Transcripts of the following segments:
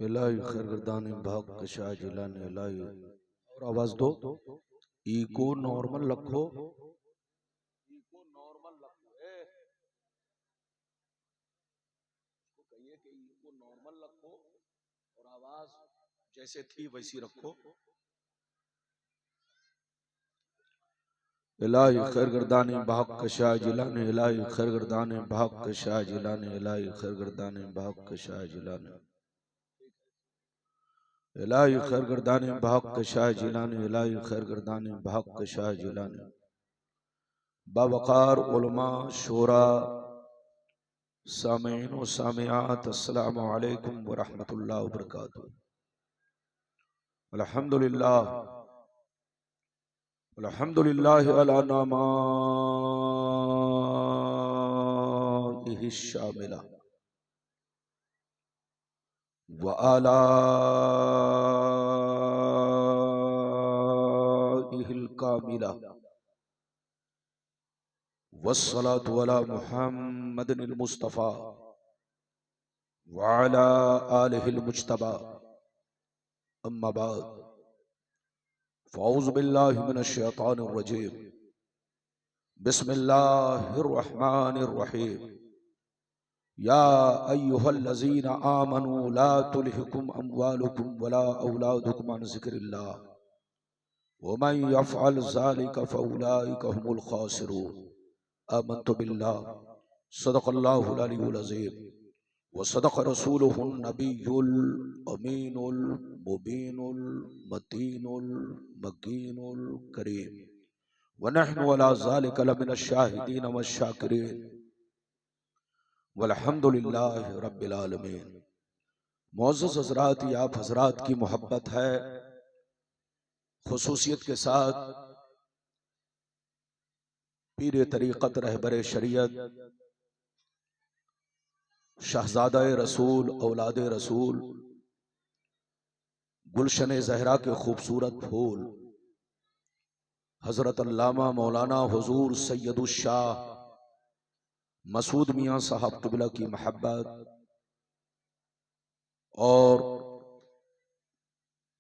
इलाही खैरगर्दान भाग कशा जिलान इलाही। और आवाज दो। इको नॉर्मल रखो। इको नॉर्मल रखो। इसको कहिए कि इको नॉर्मल रखो और आवाज जैसे थी वैसी रखो। इलाही खैरगर्दान भाग कशा जिलान इलाही खैरगर्दान भाग कशा जिलान इलाही खैरगर्दान भाग कशा जिलान इलाही खैरगर्दान भाग कशा जिलान इलाही खैरगर्दान भाग कशा जिलान बावकार उलमा शोरा सामीन व सामियात अस्सलामु अलैकुम व रहमतुल्लाहि व बरकातुहू। अल्हम्दुलिल्लाह अल्हम्दुलिल्लाह अला नमाइहि शामिला व आलाइहिल कामिला वस्सलातु अला मुहम्मदिल मुस्तफ़ा व अला आलिहिल मुज्तबा अम्मा बाद फ़अऊज़ु बिल्लाहि मिनश शैतानिर रजीम बिस्मिल्लाहिर रहमानिर रहीम या अय्युहल्लज़ीना आमनू ला तुल्हिकुम अम्वालुकुम वला औलादुकुम अन ज़िक्रिल्लाह व मन यफ़अल ज़ालिका फ़उलाइका हुमुल ख़ासिरून। आमन्तु बिल्लाह सदक़ल्लाहुल अलीयुल अज़ीम व सदक़ रसूलुहुन नबियुल अमीनुल मुबीनुल मतीनुल मकीनुल करीम व नहनु अला ज़ालिका लमिनश शाहिदीन वश शाकिरीन वल्हम्दुलिल्लाहि रब्बिल आलमीन। मुअज़्ज़ज़ हज़रात, आप हज़रात की मोहब्बत है खुसूसियत के साथ पीर तरीक़त रहबरे शरीयत शहज़ादा रसूल औलाद रसूल गुलशन ज़हरा के खूबसूरत फूल हज़रत अल्लामा मौलाना हुज़ूर सैयदुश शाह मसूद मियाँ साहब क़िबला की मोहब्बत और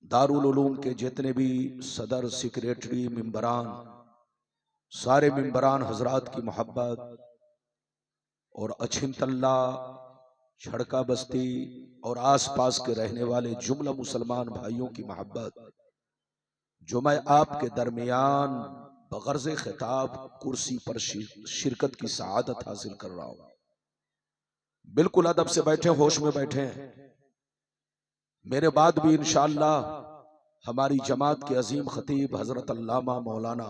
दारुल उलूम के जितने भी सदर सेक्रेटरी मेंबरान सारे मेंबरान हजरात की मोहब्बत और अछिनतल्ला छड़का बस्ती और आसपास के रहने वाले जुमला मुसलमान भाइयों की मोहब्बत जो मैं आपके दरमियान बगर्ज़ खिताब कुर्सी पर शिरकत की सआदत हासिल कर रहा हूं। बिल्कुल अदब से बैठे, होश में बैठे। मेरे बाद भी इंशाअल्लाह हमारी जमात के अजीम खतीब हजरत अल्लामा मौलाना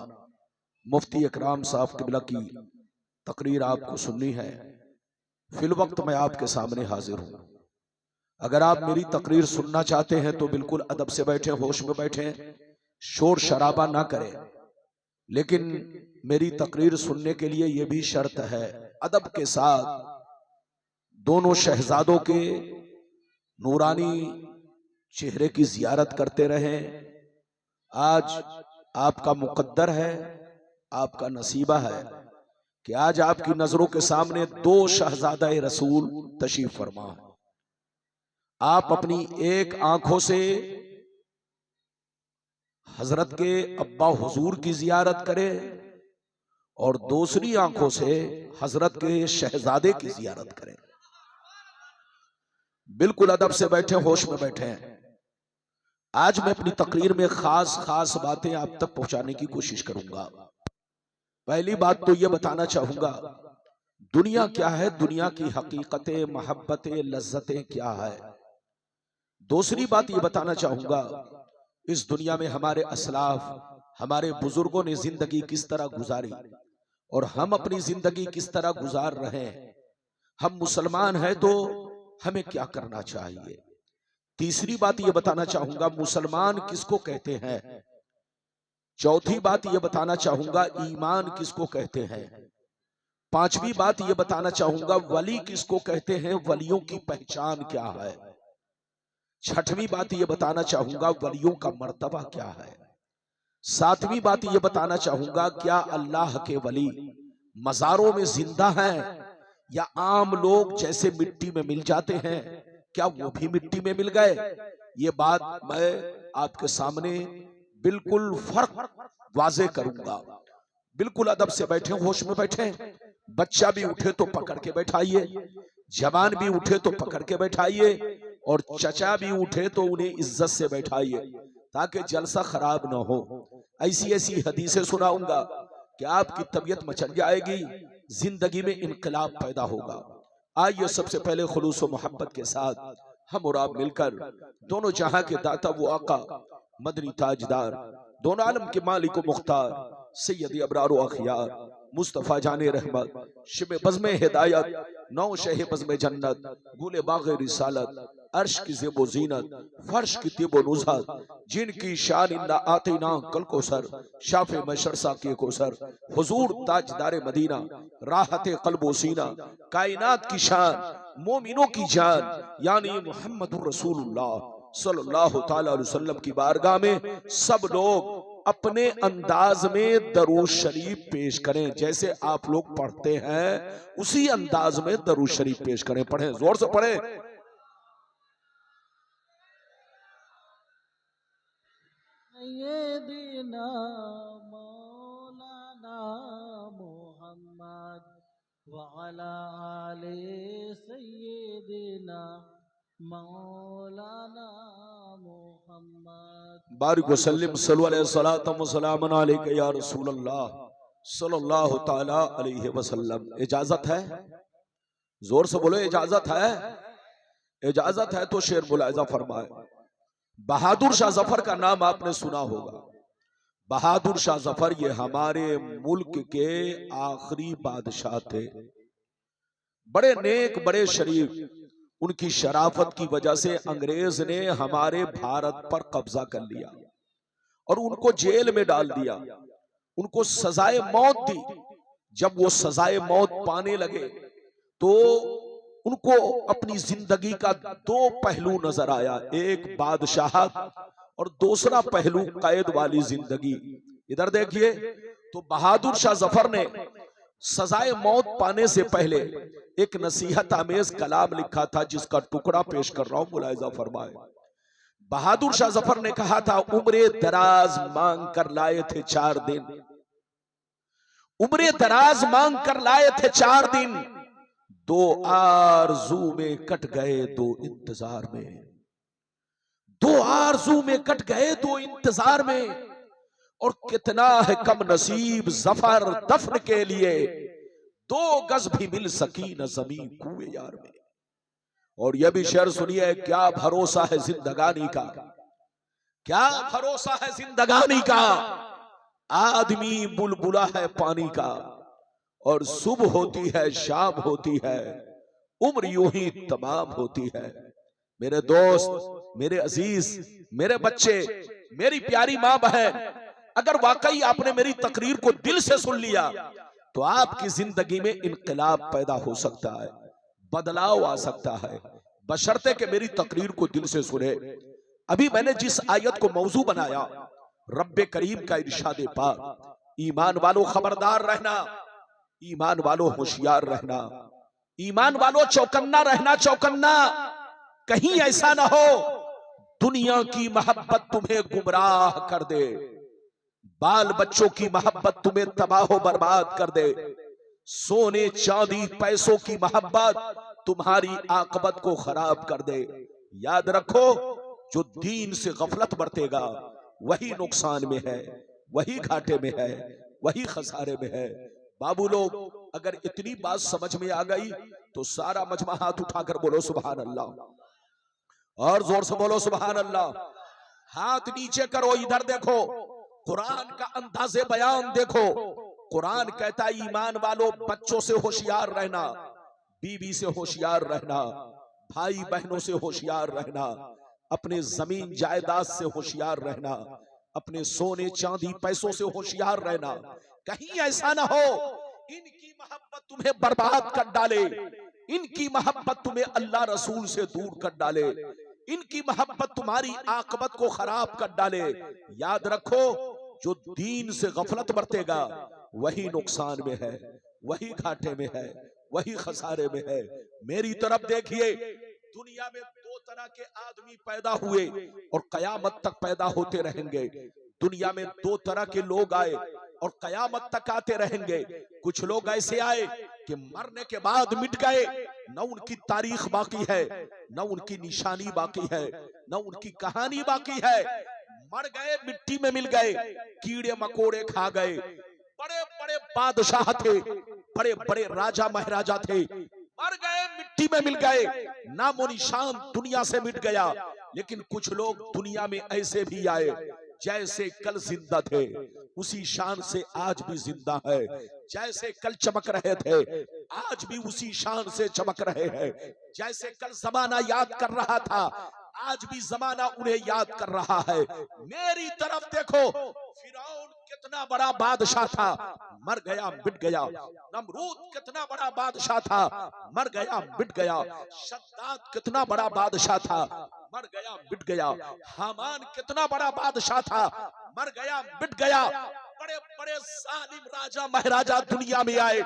मुफ्ती इकराम साहब क़िबला की तकरीर आपको सुननी है। फिल वक्त मैं आपके सामने हाजिर हूं। अगर आप मेरी तकरीर सुनना चाहते हैं तो बिल्कुल अदब से बैठे, होश में बैठे, शोर शराबा ना करें। लेकिन मेरी तकरीर सुनने के लिए यह भी शर्त है अदब के साथ दोनों शहजादों के नूरानी चेहरे की जियारत करते रहें। आज आपका मुकद्दर है, आपका नसीबा है कि आज आपकी नजरों के सामने दो शहजादा रसूल तशरीफ फरमा है। आप अपनी एक आंखों से हजरत के अब्बा हुजूर की जियारत करें और दूसरी आंखों से हजरत के शहजादे की जियारत करें। बिल्कुल अदब से बैठे, होश में बैठे। आज मैं अपनी तकरीर में खास खास बातें आप तक पहुंचाने की कोशिश करूंगा। पहली बात तो यह बताना चाहूंगा दुनिया क्या है, दुनिया की हकीकतें, मोहब्बतें, लज्जतें क्या है। दूसरी बात यह बताना चाहूंगा इस दुनिया में हमारे असलाफ, हमारे बुजुर्गों ने जिंदगी किस तरह गुजारी और हम अपनी जिंदगी किस तरह गुजार रहे हैं। हम मुसलमान हैं तो हमें क्या करना चाहिए। तीसरी बात यह बताना चाहूंगा मुसलमान किसको कहते हैं। चौथी बात यह बताना चाहूंगा ईमान किसको कहते हैं। पांचवी बात यह बताना चाहूंगा वली किसको कहते हैं, वलियों की पहचान क्या है। छठवीं बात यह बताना चाहूंगा वलियों का मर्तबा क्या है। सातवीं बात यह बताना चाहूंगा क्या अल्लाह के वली मजारों में जिंदा हैं या आम लोग जैसे मिट्टी में मिल जाते हैं। क्या वो भी मिट्टी में मिल गए? ये बात मैं आपके सामने बिल्कुल फर्क वाजे करूंगा। बिल्कुल अदब से बैठे, होश में बैठे। बच्चा भी उठे तो पकड़ के बैठाइए, जवान भी उठे तो पकड़ के बैठाइए, और चचा भी उठे तो उन्हें इज्जत से बैठाइए, ताकि जलसा खराब ना हो। ऐसी ऐसी हदीसें सुनाऊंगा कि आपकी तबीयत मचल जाएगी, जिंदगी में इनकलाब पैदा होगा। आइए सबसे पहले खुलूस और मोहब्बत के साथ हम और आप मिलकर दोनों जहां के दाता वो आका मदनी ताजदार, दोनों आलम के मालिक व मुख्तार सैयद अबरार व अखियार मुस्तफ़ा जाने रहमत, शिब बज़्म हिदायत, नौ शह बज़्म जन्नत, गुले बाग़ रिसालत, अर्श की ज़ेबो ज़ीनत, फर्श की तिबो नुज़हत, जिनकी शान इन्ना आतीना कल कोसर, शाफ़े मशर साक़ी कोसर, हुज़ूर ताजदार मदीना, राहते क़ल्बो सीना, कायनात की शान, मोमिनों की जान, यानी मुहम्मदुर रसूलुल्लाह सल्लल्लाहु ताला अलैहि वसल्लम की बारगाह में सब लोग अपने अंदाज में दरूद शरीफ पेश करें। जैसे आप लोग पढ़ते हैं उसी अंदाज में दरूद शरीफ पेश करें। पढ़ें, जोर से पढ़ें। सय्यदना मौलाना मुहम्मद व अला आले सय्यदना मौलाना मुहम्मद। बारिक वसल्लिम सल्लल्लाहु अलैहि वसल्लम सलामन अलैका या रसूल अल्लाह सल्लल्लाहु ताला अलैहि वसल्लम। इजाजत है? जोर से बोलो, इजाजत है? इजाजत है तो शेर मुलाहिजा फरमाए। बहादुर शाह जफर का नाम आपने सुना होगा। बहादुर शाह जफर ये हमारे मुल्क के आखिरी बादशाह थे। बड़े नेक, बड़े शरीफ। उनकी शराफत की वजह से अंग्रेज ने हमारे भारत पर कब्जा कर लिया और उनको जेल में डाल दिया, उनको सजाए मौत दी। जब वो सजाए मौत पाने लगे तो उनको अपनी जिंदगी का दो पहलू नजर आया, एक बादशाहत और दूसरा पहलू कैद वाली जिंदगी। इधर देखिए, तो बहादुर शाह जफर ने सजाए मौत पाने से पहले एक नसीहत आमेज कलाम लिखा था, जिसका टुकड़ा पेश कर रहा हूं, मुलाहिजा फरमाए। बहादुर शाह जफर ने कहा था, उम्रे दराज मांग कर लाए थे 4 दिन, उम्रे दराज मांग कर लाए थे 4 दिन, 2 आरज़ू में कट गए 2 इंतजार में, 2 आरज़ू में कट गए 2 इंतजार में। और कितना है कम नसीब जफर दफन के लिए, 2 गज भी मिल सकी न जमीन कुए यार में। और यह भी शेर सुनिए, क्या भरोसा है जिंदगानी का, क्या भरोसा है जिंदगानी का, आदमी बुलबुला है पानी का, और सुबह होती है शाम होती है, उम्र यूं ही तमाम होती है। मेरे दोस्त, मेरे अजीज, मेरे बच्चे, मेरी प्यारी माँ बहन, अगर वाकई आपने मेरी तकरीर को दिल से सुन लिया तो आपकी जिंदगी में इनकलाब पैदा हो सकता है, बदलाव आ सकता है, बशर्ते कि मेरी तकरीर को दिल से सुने। अभी मैंने जिस आयत को मौजू बनाया, रब्बे करीम का इरशाद पाक, ईमान वालों खबरदार रहना, ईमान वालों होशियार रहना, ईमान वालों चौकन्ना रहना, चौकन्ना। कहीं ऐसा ना हो दुनिया की मोहब्बत तुम्हें गुमराह कर दे, बाल बच्चों की मोहब्बत तुम्हें तबाह बर्बाद कर दे, सोने चांदी पैसों की मोहब्बत तुम्हारी आकबत को खराब कर दे। याद रखो, जो दीन से गफलत बरतेगा वही नुकसान में है, वही घाटे में है, वही खसारे में है। बाबू लोग, अगर इतनी बात समझ में आ गई तो सारा मजमा हाथ उठाकर बोलो सुभान अल्लाह, और जोर से बोलो सुभान अल्लाह। हाथ नीचे करो, इधर देखो, कुरान का अंदाज़े बयान देखो। कुरान कहता है, ईमान वालों बच्चों से होशियार रहना, बीवी से होशियार रहना, भाई बहनों से होशियार रहना, अपने जमीन जायदाद से होशियार रहना, अपने सोने चांदी पैसों से होशियार रहना। कहीं ऐसा ना हो इनकी मोहब्बत तुम्हें बर्बाद कर डाले, इनकी मोहब्बत तुम्हें अल्लाह रसूल से दूर कर डाले, इनकी मोहब्बत तुम्हारी आकबत को खराब कर डाले। याद रखो, जो दीन से गफलत बरतेगा वही नुकसान में है, वही घाटे में है, वही खसारे में है। मेरी तरफ देखिए, दुनिया में तरह के आदमी पैदा हुए और कयामत तक पैदा होते रहेंगे। दुनिया में दो तरह के लोग आए और कयामत तक आते रहेंगे। कुछ लोग ऐसे आए कि मरने के बाद मिट गए, न उनकी तारीख बाकी है, न उनकी निशानी बाकी है, न उनकी कहानी बाकी है। मर गए, मिट्टी में मिल गए, कीड़े मकोड़े खा गए। बड़े बड़े बादशाह थे, बड़े बड़े राजा महाराजा थे, मर गए, मिट्टी में मिल गए, नामो निशान दुनिया से मिट गया। लेकिन कुछ लोग दुनिया में ऐसे भी आए जैसे कल जिंदा थे, उसी शान से आज भी जिंदा है। जैसे कल चमक रहे थे आज भी उसी शान से चमक रहे हैं। जैसे कल जमाना याद कर रहा था आज भी जमाना उन्हें याद कर रहा है। मेरी तरफ देखो, फिरौन कितना बड़ा बादशाह था, मर गया मिट गया। नमरूद कितना बड़ा बादशाह था, मर गया मिट गया। शद्दाद कितना बड़ा बादशाह था, मर गया मिट गया। हामान कितना बड़ा बादशाह था, मर गया मिट गया। बड़े बड़े जालिम राजा महाराजा दुनिया में आए,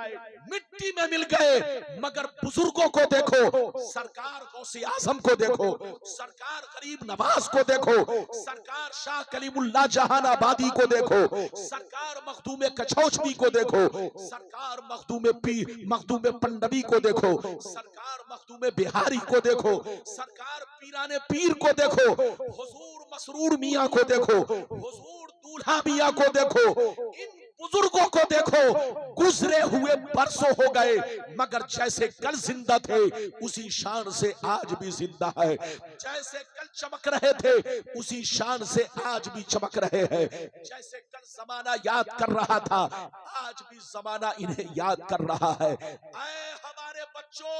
मिट्टी में मिल गए। मगर बुजुर्गों को देखो, सरकार गौसे आजम को देखो, सरकार गरीब नवाज को देखो, सरकार शाह कलीमुल्लाह जहानाबादी को देखो, सरकार मखदूम कछौचवी को देखो, सरकार मखदूम पन्नवी को देखो, सरकार मखदूम बिहारी को देखो, सरकार पीराने पीर को देखो, हुजूर मसरूर मियाँ को देखो, हुजूर दूल्हा मियाँ को देखो। इन बुजुर्गों को देखो, गुजरे हुए बरसों हो गए मगर जैसे कल जिंदा थे उसी शान से आज भी जिंदा है। जैसे कल चमक रहे थे उसी शान से आज भी चमक रहे हैं। जैसे कल जमाना याद कर रहा था आज भी जमाना इन्हें याद कर रहा है। ऐ हमारे बच्चों,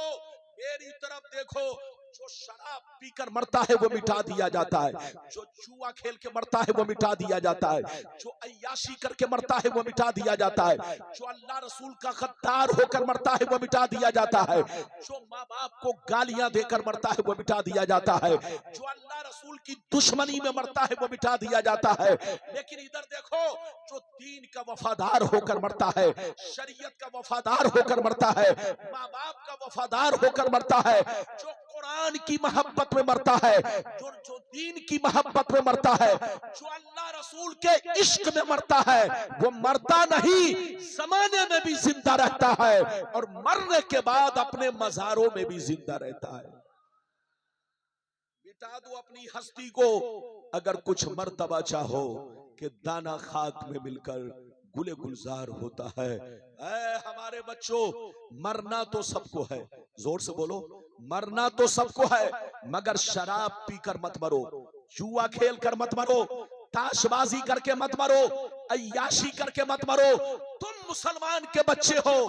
मेरी तरफ देखो, जो शराब पीकर मरता है वो मिटा दिया जाता है, जो जुआ खेल के मरता है वो मिटा दिया जाता है, जो अय्याशी करके मरता है वो मिटा दिया जाता है, जो अल्लाह रसूल का गद्दार होकर मरता है वो मिटा दिया जाता है, जो माँ बाप को गालियां देकर मरता है वो मिटा दिया जाता है, जो अल्लाह रसूल की दुश्मनी में मरता है वो मिटा दिया जाता है। लेकिन इधर देखो, जो दीन का वफादार होकर मरता है, शरीयत का वफादार होकर मरता है, माँ बाप का वफादार होकर मरता है, जो कुरान की मोहब्बत में मरता है, जो दीन की मोहब्बत में मरता है, जो अल्लाह रसूल के इश्क में मरता है, वो मरता नहीं, जमाने में भी जिंदा रहता है और मरने के बाद अपने मजारों में भी जिंदा रहता है। मिटा दो अपनी हस्ती को अगर कुछ मर्तबा चाहो कि दाना खाक में मिलकर गुले गुलजार होता है। ऐ हमारे बच्चों, मरना तो सबको है, जोर से बोलो, मरना तो सबको है, मगर शराब पीकर मत मरो, जुआ खेल कर मत मरो, ताशबाजी करके मत मरो, अय्याशी करके मत मरो। तुम मुसलमान के बच्चे हो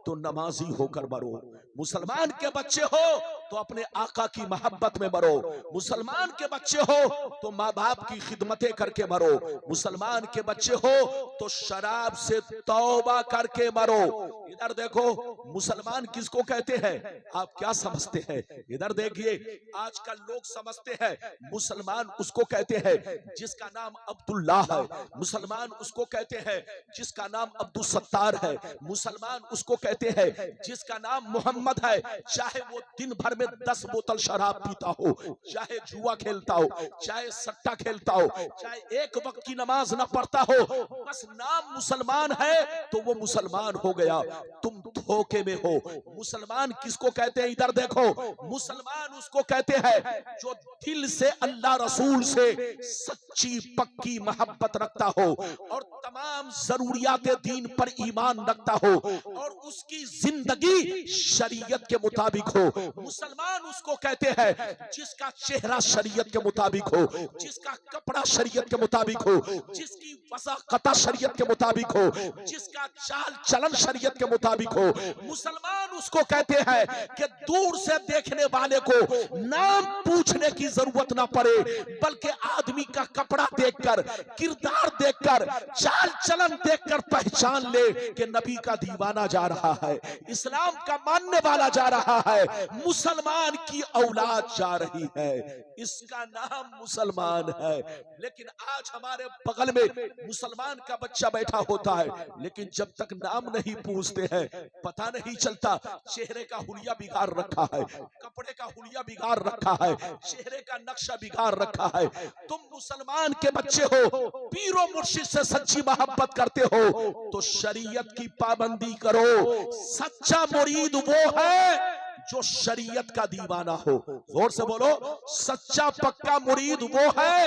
तो नमाजी होकर मरो, मुसलमान के बच्चे हो तो अपने आका की मोहब्बत में मरो, मुसलमान के बच्चे हो तो माँ बाप की खिदमतें करके मरो, मुसलमान के बच्चे हो तो शराब से तौबा करके मरो। इधर देखो, मुसलमान किसको कहते हैं, आप क्या समझते हैं? इधर देखिए, आजकल लोग समझते हैं मुसलमान उसको कहते हैं जिसका नाम अब्दुल्लाह है, मुसलमान उसको कहते हैं जिसका नाम अब्दुल सत्तार है, मुसलमान उसको कहते हैं जिसका नाम मोहम्मद है। चाहे वो दिन भर में 10 बोतल शराब पीता हो, चाहे जुआ खेलता हो, चाहे सट्टा खेलता हो, चाहे एक वक्त की नमाज न पढ़ता हो, बस नाम मुसलमान है तो वो मुसलमान हो गया। तुम धोखे में हो। मुसलमान किसको कहते हैं? इधर देखो, मुसलमान उसको कहते हैं जो दिल से अल्लाह रसूल से सच्ची पक्की मोहब्बत रखता हो और तमाम जरूरियात दीन पर ईमान रखता हो और उसकी जिंदगी शरीयत के मुताबिक हो। मुसलमान उसको कहते हैं जिसका चेहरा शरीयत के मुताबिक हो, जिसका कपड़ा शरीयत के मुताबिक हो, जिसकी वज़ाक़त शरीयत के मुताबिक हो, जिसका चाल चलन शरीयत के मुताबिक हो। मुसलमान उसको कहते हैं कि दूर से देखने वाले को नाम पूछने की जरूरत ना पड़े, बल्कि आदमी का कपड़ा देखकर, किरदार देखकर, चाल चलन देखकर पहचान ले कि नबी का दीवाना जा रहा है, इस्लाम का मानने वाला जा रहा है, मुसलमान की औलाद जा रही है, इसका नाम मुसलमान है। लेकिन आज हमारे बगल में मुसलमान का बच्चा बैठा होता है, लेकिन जब तक नाम नहीं पूछते हैं पता नहीं चलता चेहरे का हुलिया बिगाड़ रखा है, कपड़े का हुलिया बिगाड़ रखा है, चेहरे का नक्शा बिगाड़ रखा है। तुम मुसलमान के बच्चे हो, पीरो मुर्शिद से सच्ची मोहब्बत करते हो तो शरीयत की पाबंदी करो। सच्चा मुरीद वो है जो शरीयत का दीवाना हो। जोर से बोलो, सच्चा पक्का मुरीद वो है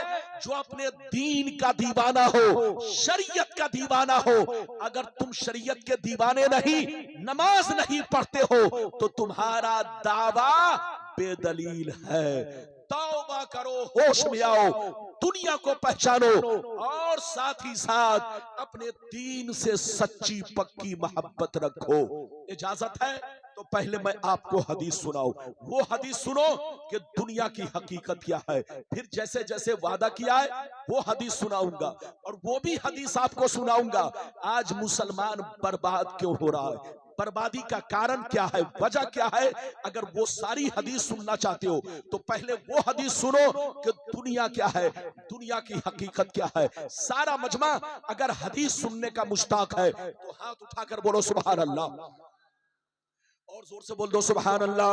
जो अपने दीन का दीवाना हो, शरीयत का दीवाना हो। अगर तुम शरीयत के दीवाने नहीं, नमाज नहीं पढ़ते हो तो तुम्हारा दावा बेदलील है। तौबा करो, होश में आओ, दुनिया को पहचानो और साथ ही साथ अपने दीन से सच्ची पक्की मोहब्बत रखो। इजाजत है तो पहले मैं आपको हदीस सुनाऊं, वो हदीस सुनो कि दुनिया की हकीकत क्या है। फिर जैसे जैसे वादा किया है वो हदीस सुनाऊंगा और वो भी हदीस आपको सुनाऊंगा। आज मुसलमान बर्बाद क्यों हो रहा है, बर्बादी का कारण क्या है, वजह क्या है। अगर वो सारी हदीस सुनना चाहते हो तो पहले वो हदीस सुनो कि दुनिया क्या है, दुनिया की हकीकत क्या है। सारा मजमा अगर हदीस सुनने का मुश्ताक है तो हाथ उठाकर बोलो सुभान अल्लाह, और जोर से बोल दो सुभान अल्लाह,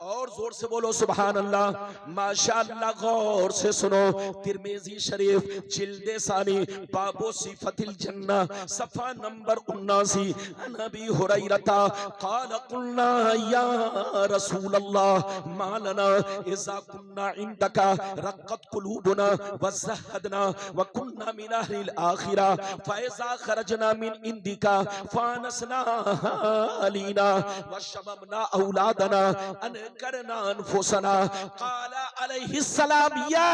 और जोर से बोलो सुभान अल्लाह। माशाअल्लाह, गौर से सुनो। तिरमिजी शरीफ जिल्दे सानी बाबो सिफतिल जन्ना सफा नंबर 79। नबी हुरैरता क़ाल क़ुलना या रसूल अल्लाह मा लना इज़ा कुन्ना इंदका रक़त क़ुलूबुना व ज़हदना व कुन्ना मिन अहलिल आखिरा फ़इज़ा खरजना मिन इंदिका फ़ानसना अलीना व शममना औलादना अन करना अनफुसना। क़ाला अलैहिस्सलाम या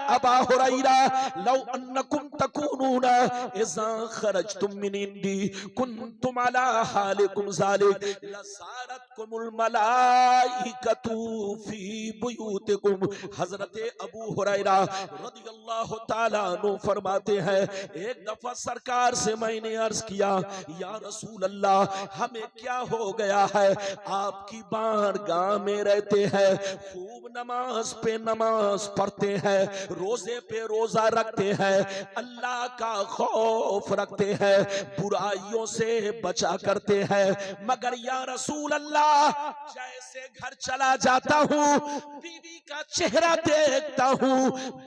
अबा हुरैरा लौ अन्नकुम तकूनूना इज़ा खरजतुम मिन इंदी कुन्तुम अला हालिकुम ज़ालिक लसारतकुमुल मलाइकतु फी बुयूतिकुम। हज़रत अबू हुरैरा रज़ियल्लाहु ताला अन्हु फरमाते हैं, एक दफा सरकार से मैंने अर्ज किया, या रसूल अल्लाह हमें क्या हो गया है, आपकी बारगाह में रहते हैं, खूब नमाज पे नमाज पढ़ते हैं, रोजे पे रोजा रखते हैं, अल्लाह का खौफ रखते हैं, बुराइयों से बचा करते हैं, मगर या रसूल अल्लाह जैसे घर चला जाता हूँ, बीवी का चेहरा देखता हूँ,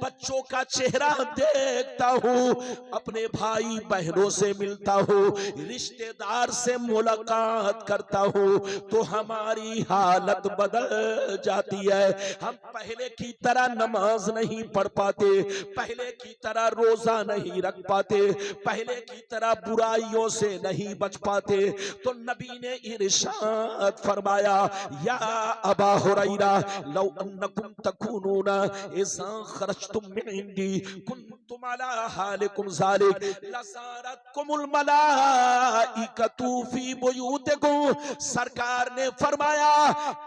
बच्चों का चेहरा देखता हूँ, अपने भाई बहनों से मिलता हूँ, रिश्तेदार से मुलाकात करता हूँ तो हमारी हालत बदल जाती है। हम पहले की तरह नमाज नहीं पढ़ पाते, पहले की तरह रोजा नहीं रख पाते, पहले की तरह बुराइयों से नहीं बच पाते। तो नबी ने इरशाद फरमाया, या अबा हुरैरा लौ अन्नकुम तकूनूना इज़ा खरजतुम मिन इंदी कुन्तुम अला हालिकुम ज़ालिक लसारतकुमुल मलाइकतु फी बुयूतिकुम। सरकार ने फरमाया,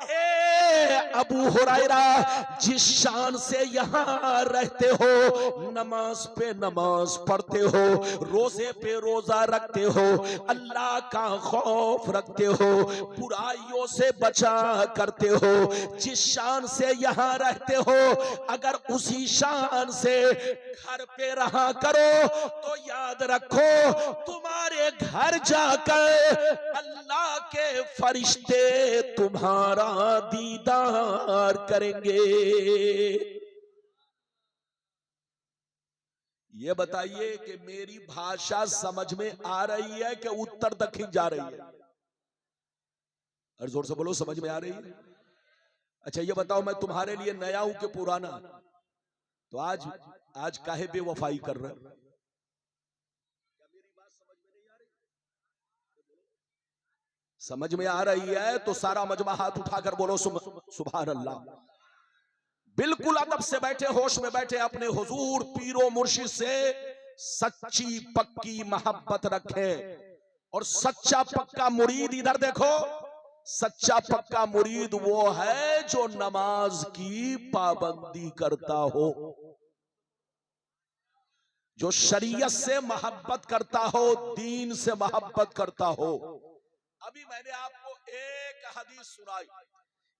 ए अबू हुरैरा जिस शान से यहाँ रहते हो, नमाज पे नमाज पढ़ते हो, रोजे पे रोजा रखते हो, अल्लाह का खौफ रखते हो, बुराइयों से बचा करते हो, जिस शान से यहाँ रहते हो, अगर उसी शान से घर पे रहा करो तो याद रखो तुम्हारे घर जाकर अल्लाह के फरिश्ते तुम्हारा दीदार करेंगे। ये बताइए कि मेरी भाषा समझ में आ रही है कि उत्तर दक्षिण जा रही है? और जोर से बोलो, समझ में आ रही है? अच्छा ये बताओ, मैं तुम्हारे लिए नया हूं कि पुराना? तो आज काहे बेवफाई कर रहे हो? समझ में आ रही है तो सारा मजमा हाथ उठाकर बोलो सुभान अल्लाह। बिल्कुल अदब से बैठे, होश में बैठे, अपने हुजूर पीरो मुर्शिद से सच्ची पक्की मोहब्बत रखें। और सच्चा पक्का मुरीद, इधर देखो, सच्चा पक्का मुरीद वो है जो नमाज की पाबंदी करता हो, जो शरीयत से मोहब्बत करता हो, दीन से मोहब्बत करता हो। अभी मैंने आपको एक हदीस सुनाई,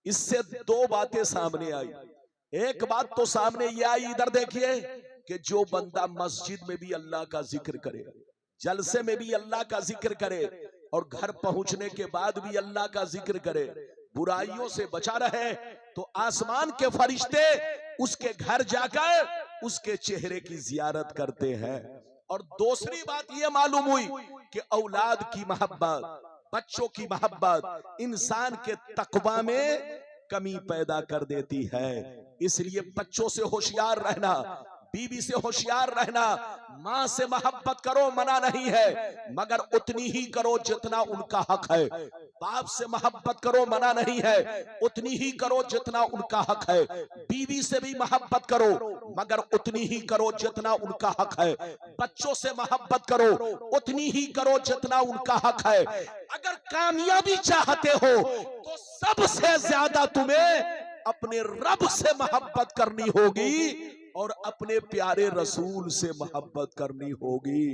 इससे दो बातें सामने आई। एक बात तो सामने ये आई, इधर देखिए, कि जो बंदा मस्जिद में भी अल्लाह का जिक्र करे, जलसे में भी अल्लाह का जिक्र करे, और घर पहुंचने के बाद भी अल्लाह का जिक्र करे, बुराइयों से बचा रहे, तो आसमान के फरिश्ते उसके घर जाकर उसके चेहरे की जियारत करते हैं। और दूसरी बात यह मालूम हुई कि औलाद की मोहब्बत, बच्चों की मोहब्बत इंसान के तकवा में कमी पैदा कर देती है। इसलिए बच्चों से होशियार रहना, बीवी से होशियार रहना। माँ से मोहब्बत करो, मना नहीं है, मगर उतनी ही करो जितना उनका हक है। बाप से मोहब्बत करो, मना नहीं है, उतनी ही करो जितना उनका हक है। बीवी से भी मोहब्बत करो, मगर उतनी ही करो जितना उनका हक है। बच्चों से मोहब्बत करो, उतनी ही करो जितना उनका हक है। अगर कामयाबी चाहते हो तो सबसे ज्यादा तुम्हें अपने रब से मोहब्बत करनी होगी और अपने प्यारे रसूल से मोहब्बत करनी होगी।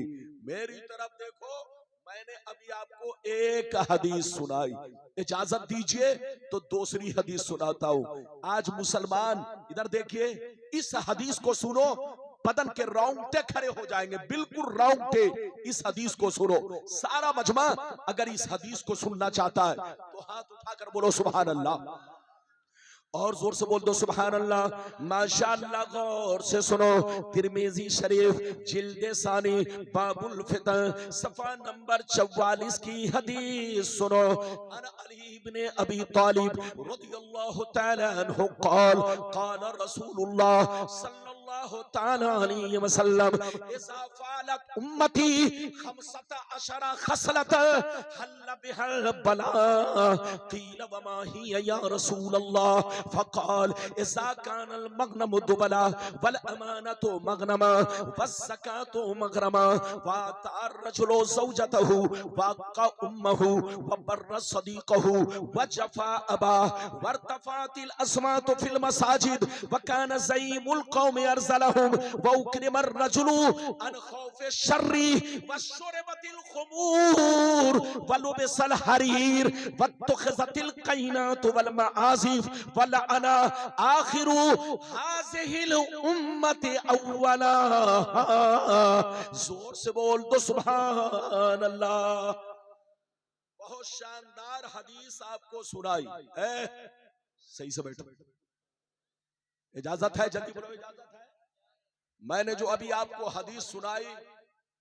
मेरी तरफ देखो, मैंने अभी आपको एक हदीस सुनाई, इजाजत दीजिए तो दूसरी हदीस सुनाता हूं। आज मुसलमान इधर देखिए, इस हदीस को सुनो, बदन के रोंगटे खड़े हो जाएंगे, बिल्कुल रोंगटे। इस हदीस को सुनो, सारा मजमा अगर इस हदीस को सुनना चाहता है तो हाथ उठाकर बोलो सुभान अल्लाह, और जोर से बोल दो सुभान अल्लाह। माशाअल्लाह, गौर से सुनो, तिरमिजी शरीफ जिल्दे सानी बाबुल फितन सफा नंबर 44 की हदीस सुनो। अन अली इब्ने अबी तालिब रदियल्लाहु तआला अन्हु क़ाल क़ाल रसूलुल्लाह सल्लल्लाहु तआला अलैहि वसल्लम इज़ा फ़अलत उम्मती 15 खसलत हल बिहल बला क़ील वमा हिया या रसूलल्लाह फ़क़ाल इज़ा कानल मग़नमु दुबला वल अमानतु मग़नमा वज़्ज़कातु मग़रमा वअतार रजुलु ज़ौजतहु वअक़ा उम्महु वबर्र सदीक़हु वजफ़ा अबा वर्तफ़ातिल अस्मातु फ़िल मसाजिद वकान ज़ईमुल क़ौमि अरज़लहुम वउक्रिमर रजुलु अन ख़ौफ़ि शर्रि वशुरिबतिल ख़ुमूर वलुबिसल हरीर वत्तख़िज़तिल क़ैनातु वल मआज़िफ़ वलअना आखिरु हाज़िहिल उम्मति अव्वला। जोर से बोल दो सुभान अल्लाह। बहुत शानदार हदीस आपको सुनाई है, सही से बैठो, इजाजत है, जल्दी बोलो इजाजत है। मैंने जो अभी आपको हदीस सुनाई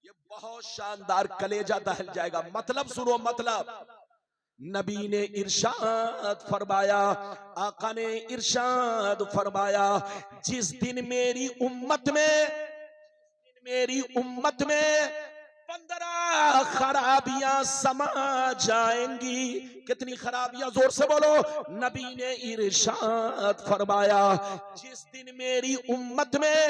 ये बहुत शानदार, कलेजा दहल जाएगा। मतलब सुनो, मतलब नबी ने इरशाद फरमाया, आका ने इरशाद फरमाया, जिस दिन मेरी उम्मत में 15 खराबियां समा जाएंगी। कितनी खराबियां, जोर से बोलो। नबी ने इरशाद फरमाया, जिस दिन मेरी उम्मत में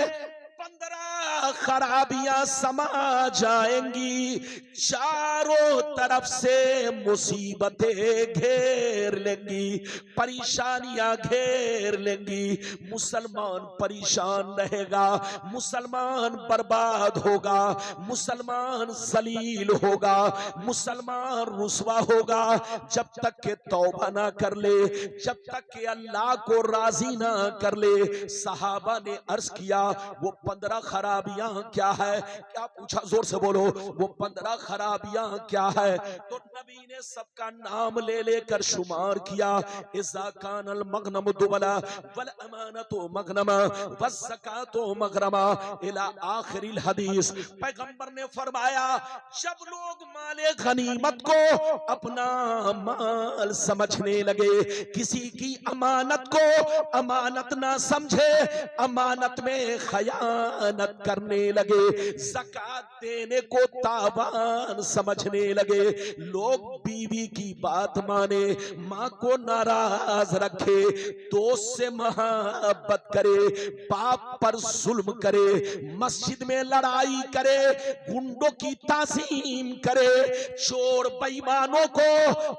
15 खराबियां समा जाएंगी, चारों तरफ से मुसीबतें घेर लेंगी, परेशानियां घेर लेंगी। मुसलमान परेशान रहेगा, मुसलमान बर्बाद होगा, मुसलमान जलील होगा, मुसलमान रुसवा होगा, जब तक के तौबा ना कर ले, जब तक के अल्लाह को राजी ना कर ले। सहाबा ने अर्ज किया, वो 15 खराबियां क्या है? क्या पूछा? जोर से बोलो, वो 15 खराबियां क्या है? तो नबी ने सबका नाम ले लेकर शुमार किया। इज़ा कानल मग़नमु दुबला वल अमानतु मग़नमा वज़्ज़कातु मग़रमा इला आखिरिल हदीस। पैगंबर ने फरमाया, जब लोग माले गनीमत को अपना माल समझने लगे, किसी की अमानत को अमानत ना समझे, अमानत में खयानत करने लगे, ज़कात देने को तावान समझने लगे, लोग बीवी की बात माने, माँ को नाराज रखे, दोस्त से मोहब्बत करे, बाप पर जुल्म करे, मस्जिद में लड़ाई करे, गुंडों की ताज़ीम करे, चोर बेईमानों को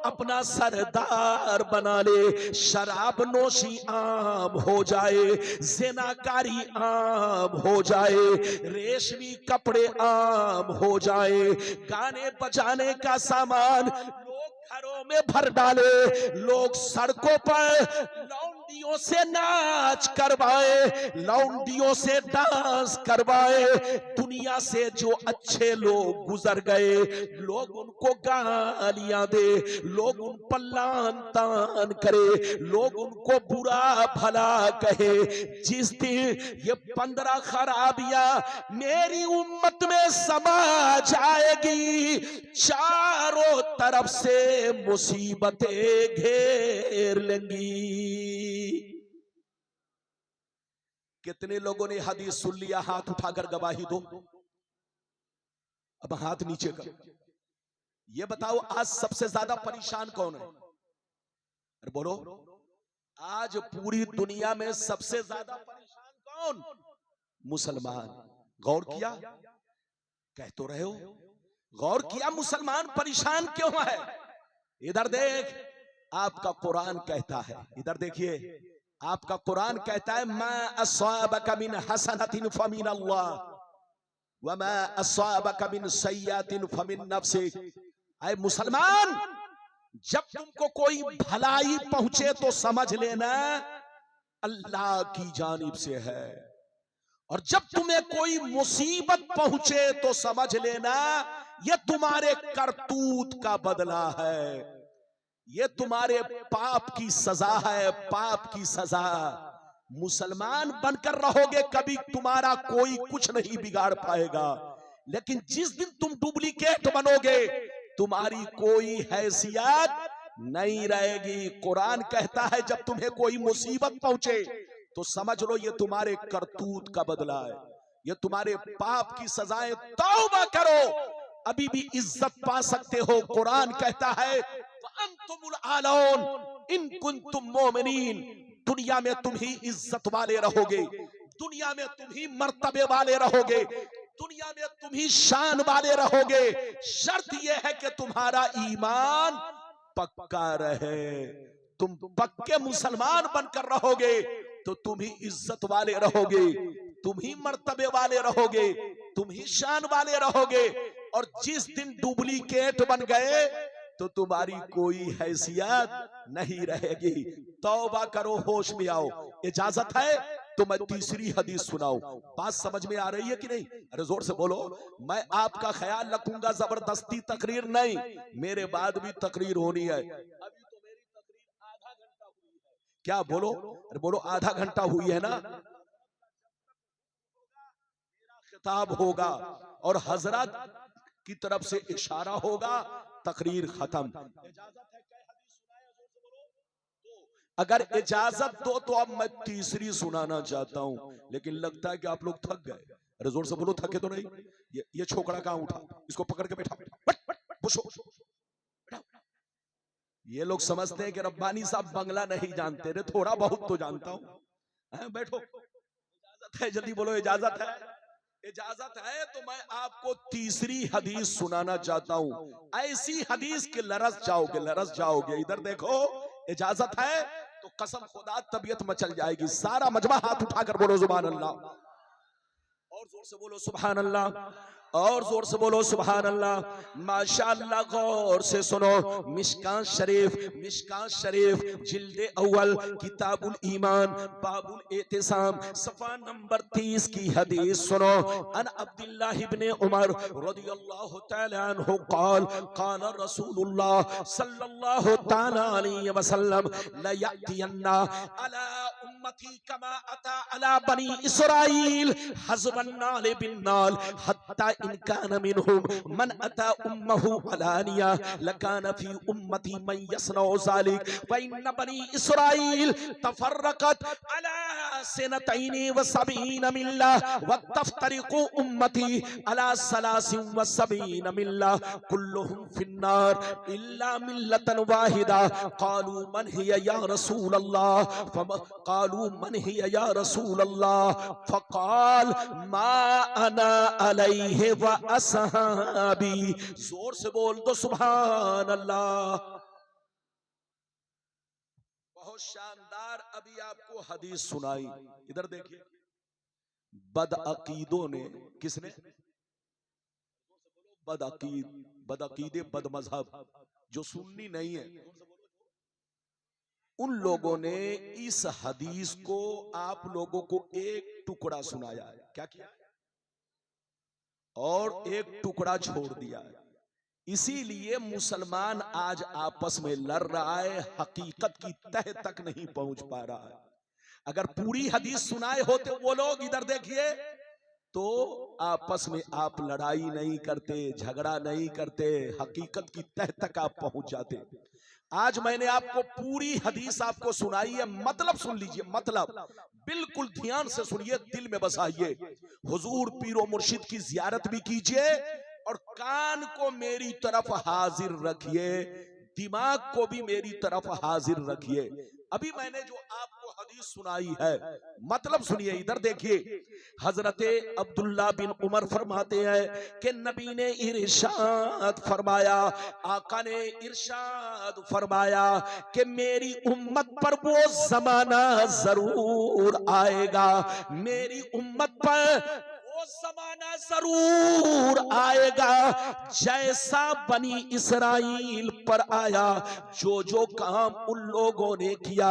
अपना सरदार बना ले, शराब नोशी आम हो जाए, ज़िनाकारी आम हो जाए, रेशमी कपड़े आम हो जाए, गाने बजाने का सामान लोग घरों में भर डाले, लोग सड़कों पर लौंडियों से नाच करवाए, लौंडियों से डांस करवाए, दुनिया से जो अच्छे लोग गुजर गए लोग उनको गालियां दे, लोग उन पर लान तान करे, लोग उनको बुरा भला कहे। जिस दिन ये 15 खराबियां मेरी उम्मत में समा जाएगी, चारों तरफ से मुसीबतें घेर लेंगी। कितने लोगों ने हदीस सुन लिया? हाथ उठाकर गवाही दो। अब हाथ नीचे कर, ये बताओ आज सबसे ज्यादा परेशान कौन है? अरे बोलो, आज पूरी दुनिया में सबसे ज्यादा परेशान कौन? मुसलमान। गौर किया? कह तो रहे हो, गौर किया मुसलमान परेशान क्यों है? इधर देख, आपका कुरान कहता है, इधर देखिए, आपका कुरान कहता है मा अस्वाबका मिन हसनतिन फमिन अल्लाह व मा अस्वाबका मिन सय्यतिन फमिन नफ्सिक। ऐ मुसलमान, जब तुमको कोई भलाई पहुंचे तो समझ लेना अल्लाह की जानिब से है, और जब तुम्हें कोई मुसीबत पहुंचे तो समझ लेना ये तुम्हारे करतूत का बदला है, ये तुम्हारे पाप की सजा है, पाप की सजा। मुसलमान बनकर रहोगे कभी तुम्हारा कोई कुछ नहीं बिगाड़ पाएगा, लेकिन जिस दिन तुम डुप्लीकेट बनोगे तुम्हारी कोई हैसियत नहीं रहेगी। कुरान कहता है जब तुम्हें कोई मुसीबत पहुंचे तो समझ लो ये तुम्हारे करतूत का बदला है, ये तुम्हारे पाप की सजाएं। तौबा करो, अभी भी इज्जत पा सकते हो। कुरान कहता है अंतुमुल आलौन इन कुंतुम मोमिनीन, दुनिया में तुम ही इज्जत वाले रहोगे, दुनिया में तुम ही मर्तबे वाले रहोगे, दुनिया में तुम ही शान वाले रहोगे। शर्त यह है कि तुम्हारा ईमान पक्का रहे। तुम पक्के मुसलमान बनकर रहोगे तो तुम ही इज्जत वाले रहोगे, तुम ही मर्तबे वाले रहोगे, तुम ही शान वाले रहोगे। और जिस दिन डुप्लीकेट बन गए तो तुम्हारी कोई हैसियत नहीं रहेगी। तौबा करो, होश में आओ। इजाजत है तो मैं तीसरी हदीस सुनाऊं। बात समझ में आ रही है कि नहीं? अरे जोर से बोलो। मैं आपका ख्याल रखूंगा, जबरदस्ती तकरीर नहीं, मेरे बाद भी तकरीर होनी है। अभी तो मेरी तकरीर आधा घंटा हुई है। क्या बोलो? अरे बोलो, आधा घंटा हुई है ना। मेरा खिताब होगा और हजरत की तरफ से इशारा होगा, तकरीर खत्म। इजाजत है? कई हदीस सुनाए, जोर से बोलो। तो अगर इजाजत दो तो अब मैं तीसरी सुनाना चाहता हूं, लेकिन लगता है कि आप लोग थक गए। अरे जोर से बोलो, थके तो नहीं? ये छोकरा कहां उठा? इसको पकड़ के बैठा। ये लोग समझते हैं कि रब्बानी साहब बंगला नहीं जानते रे, थोड़ा बहुत तो जानता हूं। बैठो। इजाजत है? जल्दी बोलो, इजाजत है? इजाजत है तो मैं आपको तीसरी हदीस सुनाना चाहता हूं। ऐसी हदीस के लरस जाओगे, लरस जाओगे। इधर देखो, इजाजत है तो कसम खुदा तबीयत मचल जाएगी। सारा मजमा हाथ उठाकर बोलो सुभान अल्लाह, और जोर से बोलो सुभान अल्लाह, और जोर से बोलो सुभान अल्लाह। माशाअल्लाह, गौर से सुनो। मिशकात शरीफ, मिशकात शरीफ जिल्दे अव्वल किताबुल ईमान बाबुल एतिसाम सफा नंबर 30 की हदीस सुनो। अन अब्दुल्लाह इब्ने उमर रदियल्लाहु तआला अन्हु क़ाल क़ाल रसूलुल्लाह सल्लल्लाहु तआला अलैहि वसल्लम ला यअतियन्ना अला उम्मती कमा अता अला बनी इसराइल हज़बन नाल बिन नाल हत्ता इन कान मिनहुम मन अता उम्महु अलानिया लकान फी उम्मती मन यसनउ ज़ालिक व इन बनी इसराइल तफर्रकत अला सनतैनि व सबीन मिल्ला व तफ्तरिकु उम्मती अला सलासिन व सबीन मिल्ला कुल्लुहुम फिन्नार इल्ला मिल्लतन वाहिदा। क़ालू मन हिया या रसूल अल्लाह, क़ालू मन हिया या रसूल अल्लाह, फ़क़ाल मा अना अलैहि व असहाबी। जोर से बोल दो सुभान अल्लाह। बहुत शानदार अभी आपको हदीस सुनाई। इधर देखिए, बदअकीदों ने, किसने? बदअकीदे, बद मजहब, जो सुन्नी नहीं है, उन लोगों ने इस हदीस को आप लोगों को एक टुकड़ा सुनाया है, क्या किया, और एक टुकड़ा छोड़ दिया है। इसीलिए मुसलमान आज आपस में लड़ रहा है, हकीकत की तह तक नहीं पहुंच पा रहा है। अगर पूरी हदीस सुनाए होते वो लोग, इधर देखिए, तो आपस में आप लड़ाई नहीं करते, झगड़ा नहीं करते, हकीकत की तह तक आप पहुंच जाते। आज मैंने आपको पूरी हदीस आपको सुनाई है, मतलब सुन लीजिए, मतलब बिल्कुल ध्यान से सुनिए, दिल में बसाइए। हुजूर पीरो मुर्शिद की जियारत भी कीजिए और कान को मेरी तरफ हाजिर रखिए, दिमाग को भी मेरी तरफ हाजिर रखिए। अभी मैंने जो आपको हदीस सुनाई है, मतलब सुनिए, इधर देखिए। हजरते अब्दुल्ला बिन उमर फरमाते हैं कि नबी ने इरशाद फरमाया, आका ने इरशाद फरमाया कि मेरी उम्मत पर वो जमाना जरूर आएगा, मेरी उम्मत पर वो जमाना जरूर आएगा जैसा बनी इसराइल पर आया। जो काम उन लोगों ने किया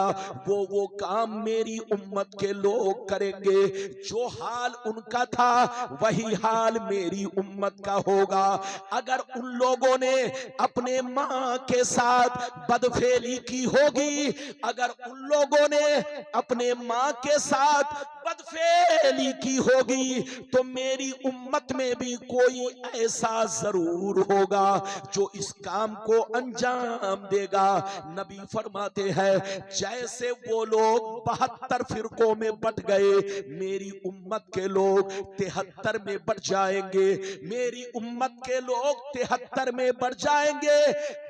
वो काम मेरी उम्मत के लोग करेंगे। जो हाल उनका था वही हाल मेरी उम्मत का होगा। अगर उन लोगों ने अपने माँ के साथ बदफेली की होगी, अगर उन लोगों ने अपने माँ के साथ बदफेली की होगी, तो मेरी उम्मत में भी कोई ऐसा जरूर होगा जो इस काम को अंजाम देगा। नबी फरमाते हैं जैसे वो लोग 72 फिरकों में बट गए, मेरी उम्मत के लोग 73 में बट जाएंगे, मेरी उम्मत के लोग 73 में बढ़ जाएंगे।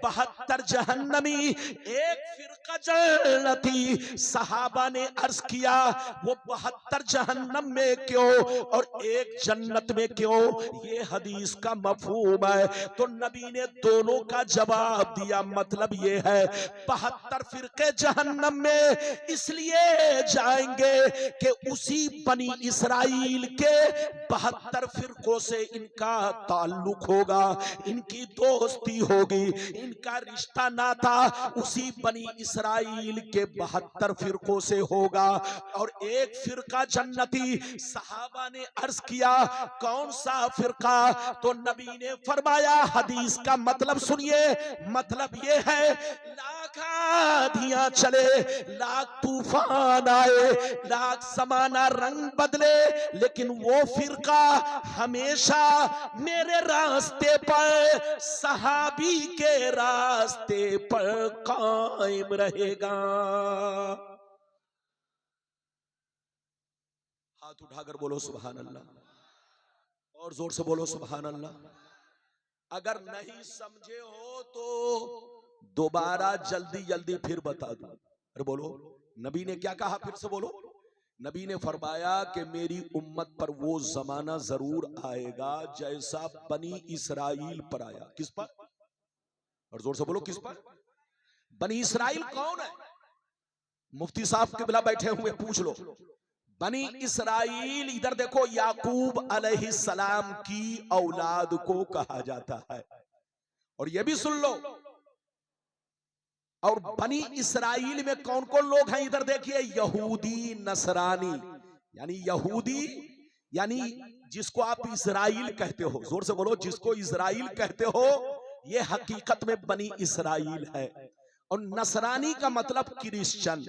72 जहन्नमी, एक फिरका जन्नती। सहाबा ने अर्ज किया वो 72 जहन्नम में क्यों और एक जन्नत में क्यों? ये हदीस का मफहूम है। तो नबी ने दोनों का जवाब दिया, मतलब ये है 72 फिरके जहन्नम में इसलिए जाएंगे कि उसी बनी इसराइल के 72 फिरकों से इनका ताल्लुक होगा, इनकी दोस्ती होगी, इनका रिश्ता नाता उसी बनी इसराइल के 72 फिरकों से होगा। और एक फिरका जन्नती। सहाबा ने अर्ज किया कौन सा फिरका? तो नबी ने फरमाया हदीस का मतलब सुनिए, मतलब ये है लाख आंधियां चले, लाख तूफान आए, लाख समाना रंग बदले, लेकिन वो फिरका हमेशा मेरे रास्ते पर, सहाबी के रास्ते पर कायम रहेगा। हाथ उठाकर बोलो सुभान अल्लाह, और जोर से बोलो सुभान अल्लाह। अगर नहीं समझे हो तो दोबारा जल्दी जल्दी फिर बता दूं। अरे बोलो, नबी ने क्या कहा, फिर से बोलो। नबी ने फरमाया कि मेरी उम्मत पर वो जमाना जरूर आएगा जैसा बनी इसराइल पर आया। किस पर? और जोर से बोलो किस पर? बनी इसराइल कौन है? मुफ्ती साहब किबला बैठे हुए, पूछ लो। बनी इसराइल, इधर देखो, याकूब अलैहिस्सलाम की औलाद को कहा जाता है। और ये भी सुन लो, और बनी इसराइल में कौन कौन लोग हैं? इधर देखिए, यहूदी नसरानी, यानी यहूदी यानी जिसको आप इजराइल कहते हो, जोर से बोलो, जिसको इजराइल कहते हो, ये हकीकत में बनी इसराइल है। और नसरानी का मतलब क्रिश्चियन,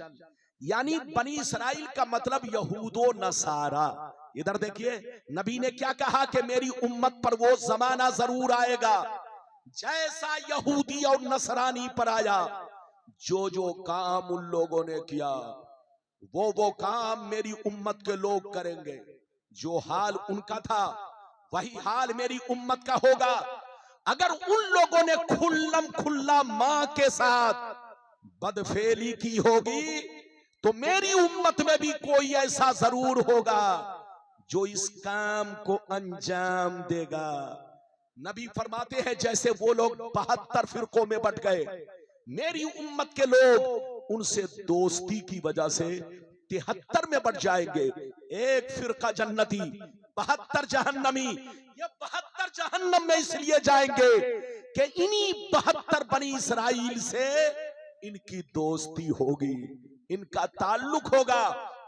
यानी बनी इसराइल का मतलब यहूदो नसारा। इधर देखिए, नबी ने क्या कहा कि मेरी उम्मत पर वो जमाना जरूर आएगा जैसा यहूदी और नसरानी पर आया। जो काम उन लोगों ने किया वो काम मेरी उम्मत के लोग करेंगे। जो हाल उनका था वही हाल मेरी उम्मत का होगा। अगर उन लोगों ने खुल्लम खुल्ला मां के साथ बदफेली की होगी, तो मेरी उम्मत में भी कोई ऐसा जरूर होगा जो इस काम को अंजाम देगा। नबी फरमाते हैं जैसे वो लोग 72 फिरकों में बट गए, मेरी उम्मत के लोग उनसे दोस्ती की वजह से 73 में बट जाएंगे। एक फिरका जन्नती, 72 जहन्नमी। ये 72 जहन्नम में इसलिए जाएंगे कि इन्हीं 72 बनी इसराइल से इनकी दोस्ती होगी, इनका ताल्लुक होगा।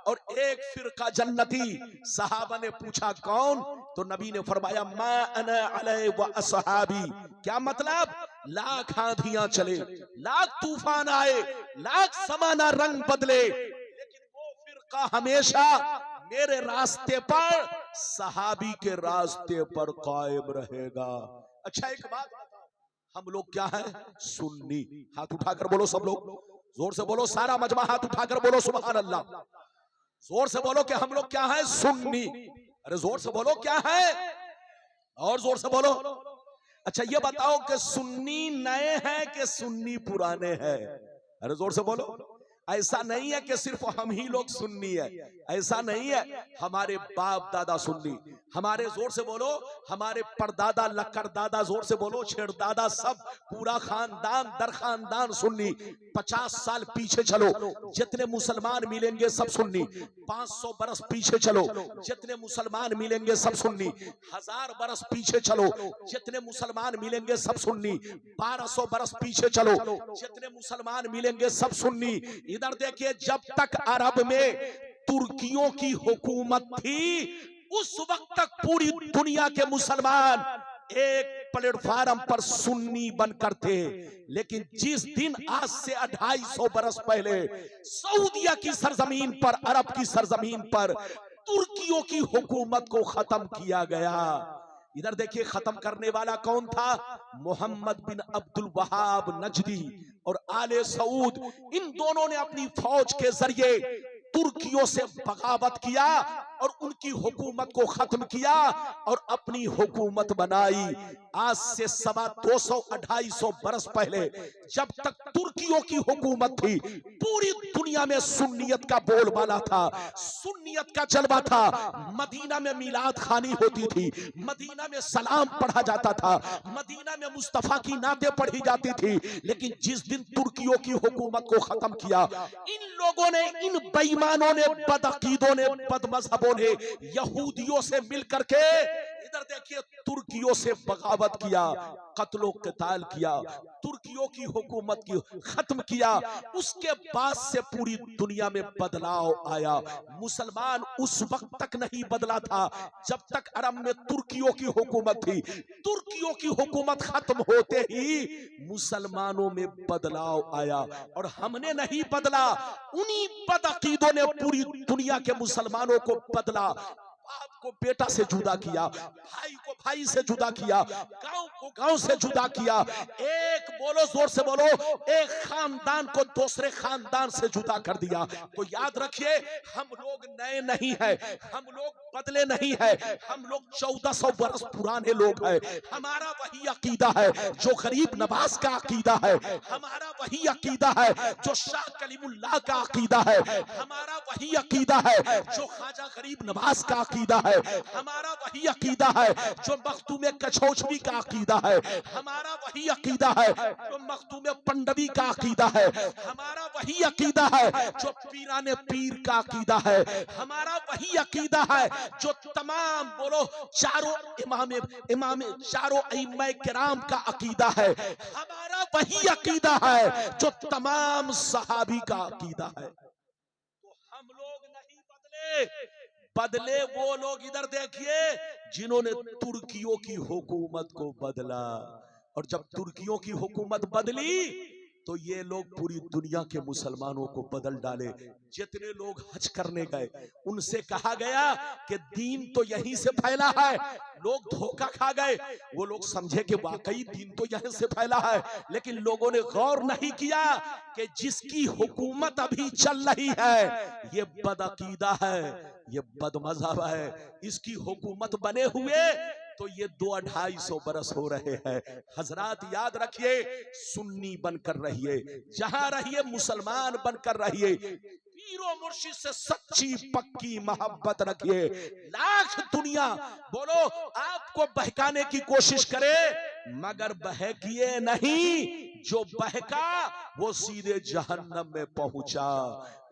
और एक फिरका जन्नती। सहाबा ने पूछा कौन? तो नबी ने फरमाया मा अना अलैहि व असहाबी। क्या मतलब? लाख आंधियां चले, लाख तूफान आए, लाख समाना रंग बदले, लेकिन वो फिरका हमेशा मेरे रास्ते पर, सहाबी के रास्ते पर कायम रहेगा। अच्छा एक बात बताओ, हम लोग क्या है? सुन्नी। हाथ उठाकर बोलो सब लोग, जोर से बोलो, सारा मजमा हाथ उठाकर बोलो सुभान अल्लाह। जोर से बोलो कि हम लोग क्या है? सुन्नी। अरे जोर से बोलो क्या है, और जोर से बोलो। अच्छा ये बताओ कि सुन्नी नए हैं कि सुन्नी पुराने हैं? अरे जोर से बोलो। ऐसा नहीं है कि सिर्फ हम ही लोग सुन्नी है, ऐसा नहीं है। हमारे बाप दादा सुन्नी, हमारे, जोर से बोलो, हमारे परदादा, लक्कर दादा, जोर से बोलो, छेड़दादा, सब पूरा खानदान दर खानदान सुन्नी। 50 साल पीछे चलो, जितने मुसलमान मिलेंगे सब सुन्नी। 500 बरस पीछे चलो, जितने मुसलमान मिलेंगे सब सुन्नी। 1000 बरस पीछे चलो, जितने मुसलमान मिलेंगे सब सुन्नी। 1200 बरस पीछे चलो, जितने मुसलमान मिलेंगे सब सुन्नी। इधर देखिए, जब तक अरब में तुर्कियों की हुकूमत थी, उस वक्त तक पूरी दुनिया के मुसलमान एक प्लेटफार्म पर सुन्नी बनकर थे। लेकिन जिस दिन आज से 250 बरस पहले सऊदिया की सरजमीन पर, अरब की सरजमीन पर तुर्कियों की हुकूमत को खत्म किया गया, इधर देखिए खत्म करने वाला कौन था? मोहम्मद बिन अब्दुल वहाब नजदी और आले सऊद। इन दोनों ने अपनी फौज के जरिए तुर्कियों से बगावत किया और उनकी हुकूमत को खत्म किया और अपनी हुकूमत बनाई। आज से 250-250 बरस पहले जब तक तुर्कियों की हुकूमत थी, पूरी दुनिया में सुन्नियत का बोलबाला था, सुन्नियत का जलवा था। मदीना में मिलाद खानी होती थी, मदीना में सलाम पढ़ा जाता था, मदीना में मुस्तफा की नाते पढ़ी जाती थी। लेकिन जिस दिन तुर्कियों की हुकूमत को खत्म किया, इन लोगों ने, इन बेईमानों ने, बदअकीदों ने, बदमज़हबों ने यहूदियों से मिलकर के, इधर देखिए, तुर्कियों से बगावत किया, कत्लो क़िताल किया, तुर्कियों की हुकूमत की खत्म किया। उसके बाद से पूरी दुनिया में बदलाव आया। मुसलमान उस वक्त तक नहीं बदला था जब तक अरब में तुर्कियों की हुकूमत थी। तुर्कियों की हुकूमत खत्म होते ही मुसलमानों में बदलाव आया और हमने नहीं बदला, उन्हीं बदअकीदों ने पूरी दुनिया के मुसलमानों को बदला। बाप को बेटा से जुदा किया, भाई को भाई से जुदा किया, गांव को गांव से जुदा किया। एक, बोलो जोर से बोलो, एक खानदान को दूसरे खानदान से जुदा कर दिया। तो याद रखिए, हम लोग नए नहीं हैं, हम लोग बदले नहीं हैं, हम लोग 1400 बरस पुराने लोग हैं। हमारा वही अकीदा है जो गरीब नवाज का अकीदा है, हमारा वही अकीदा है जो शाह कलीमुल्लाह का अकीदा है, हमारा वही अकीदा है जो ख्वाजा गरीब नवाज का अकीदा है, हमारा वही अकीदा है जो मखदूम कछौछवी का अकीदा है, हमारा वही अकीदा है जो मखदूम पंडवी का अकीदा है, हमारा वही अकीदा है जो पीराने पीर का अकीदा है, हमारा वही अकीदा है जो तमाम, बोलो, चारों इमाम चारों इमाम किराम का अकीदा है, हमारा वही अकीदा है जो तमाम सहाबी का अकीदा है। तो हम लोग नहीं बदले, बदले वो लोग, इधर देखिए, जिन्होंने तुर्कियों की हुकूमत को बदला। और जब तुर्कियों की हुकूमत बदली तो ये लोग पूरी दुनिया के मुसलमानों को बदल डाले। जितने लोग हज करने गए उनसे कहा गया कि दीन तो यहीं से फैला है, लोग धोखा खा गए। वो लोग समझे कि वाकई दीन तो यहीं से फैला है, लेकिन लोगों ने गौर नहीं किया कि जिसकी हुकूमत अभी चल रही है ये बदअकीदा है, ये बदमज़हब है, इसकी हुकूमत बने हुए तो ये 200-250 बरस हो रहे हैं। हजरात याद रखिए, सुन्नी बनकर रहिए, जहां रहिए मुसलमान बनकर रहिए, पीरो मुर्शिद से सच्ची पक्की मोहब्बत रखिए। लाख दुनिया, बोलो, आपको बहकाने की कोशिश करे मगर बहकिए नहीं, जो बहका वो सीधे जहन्नम में पहुंचा।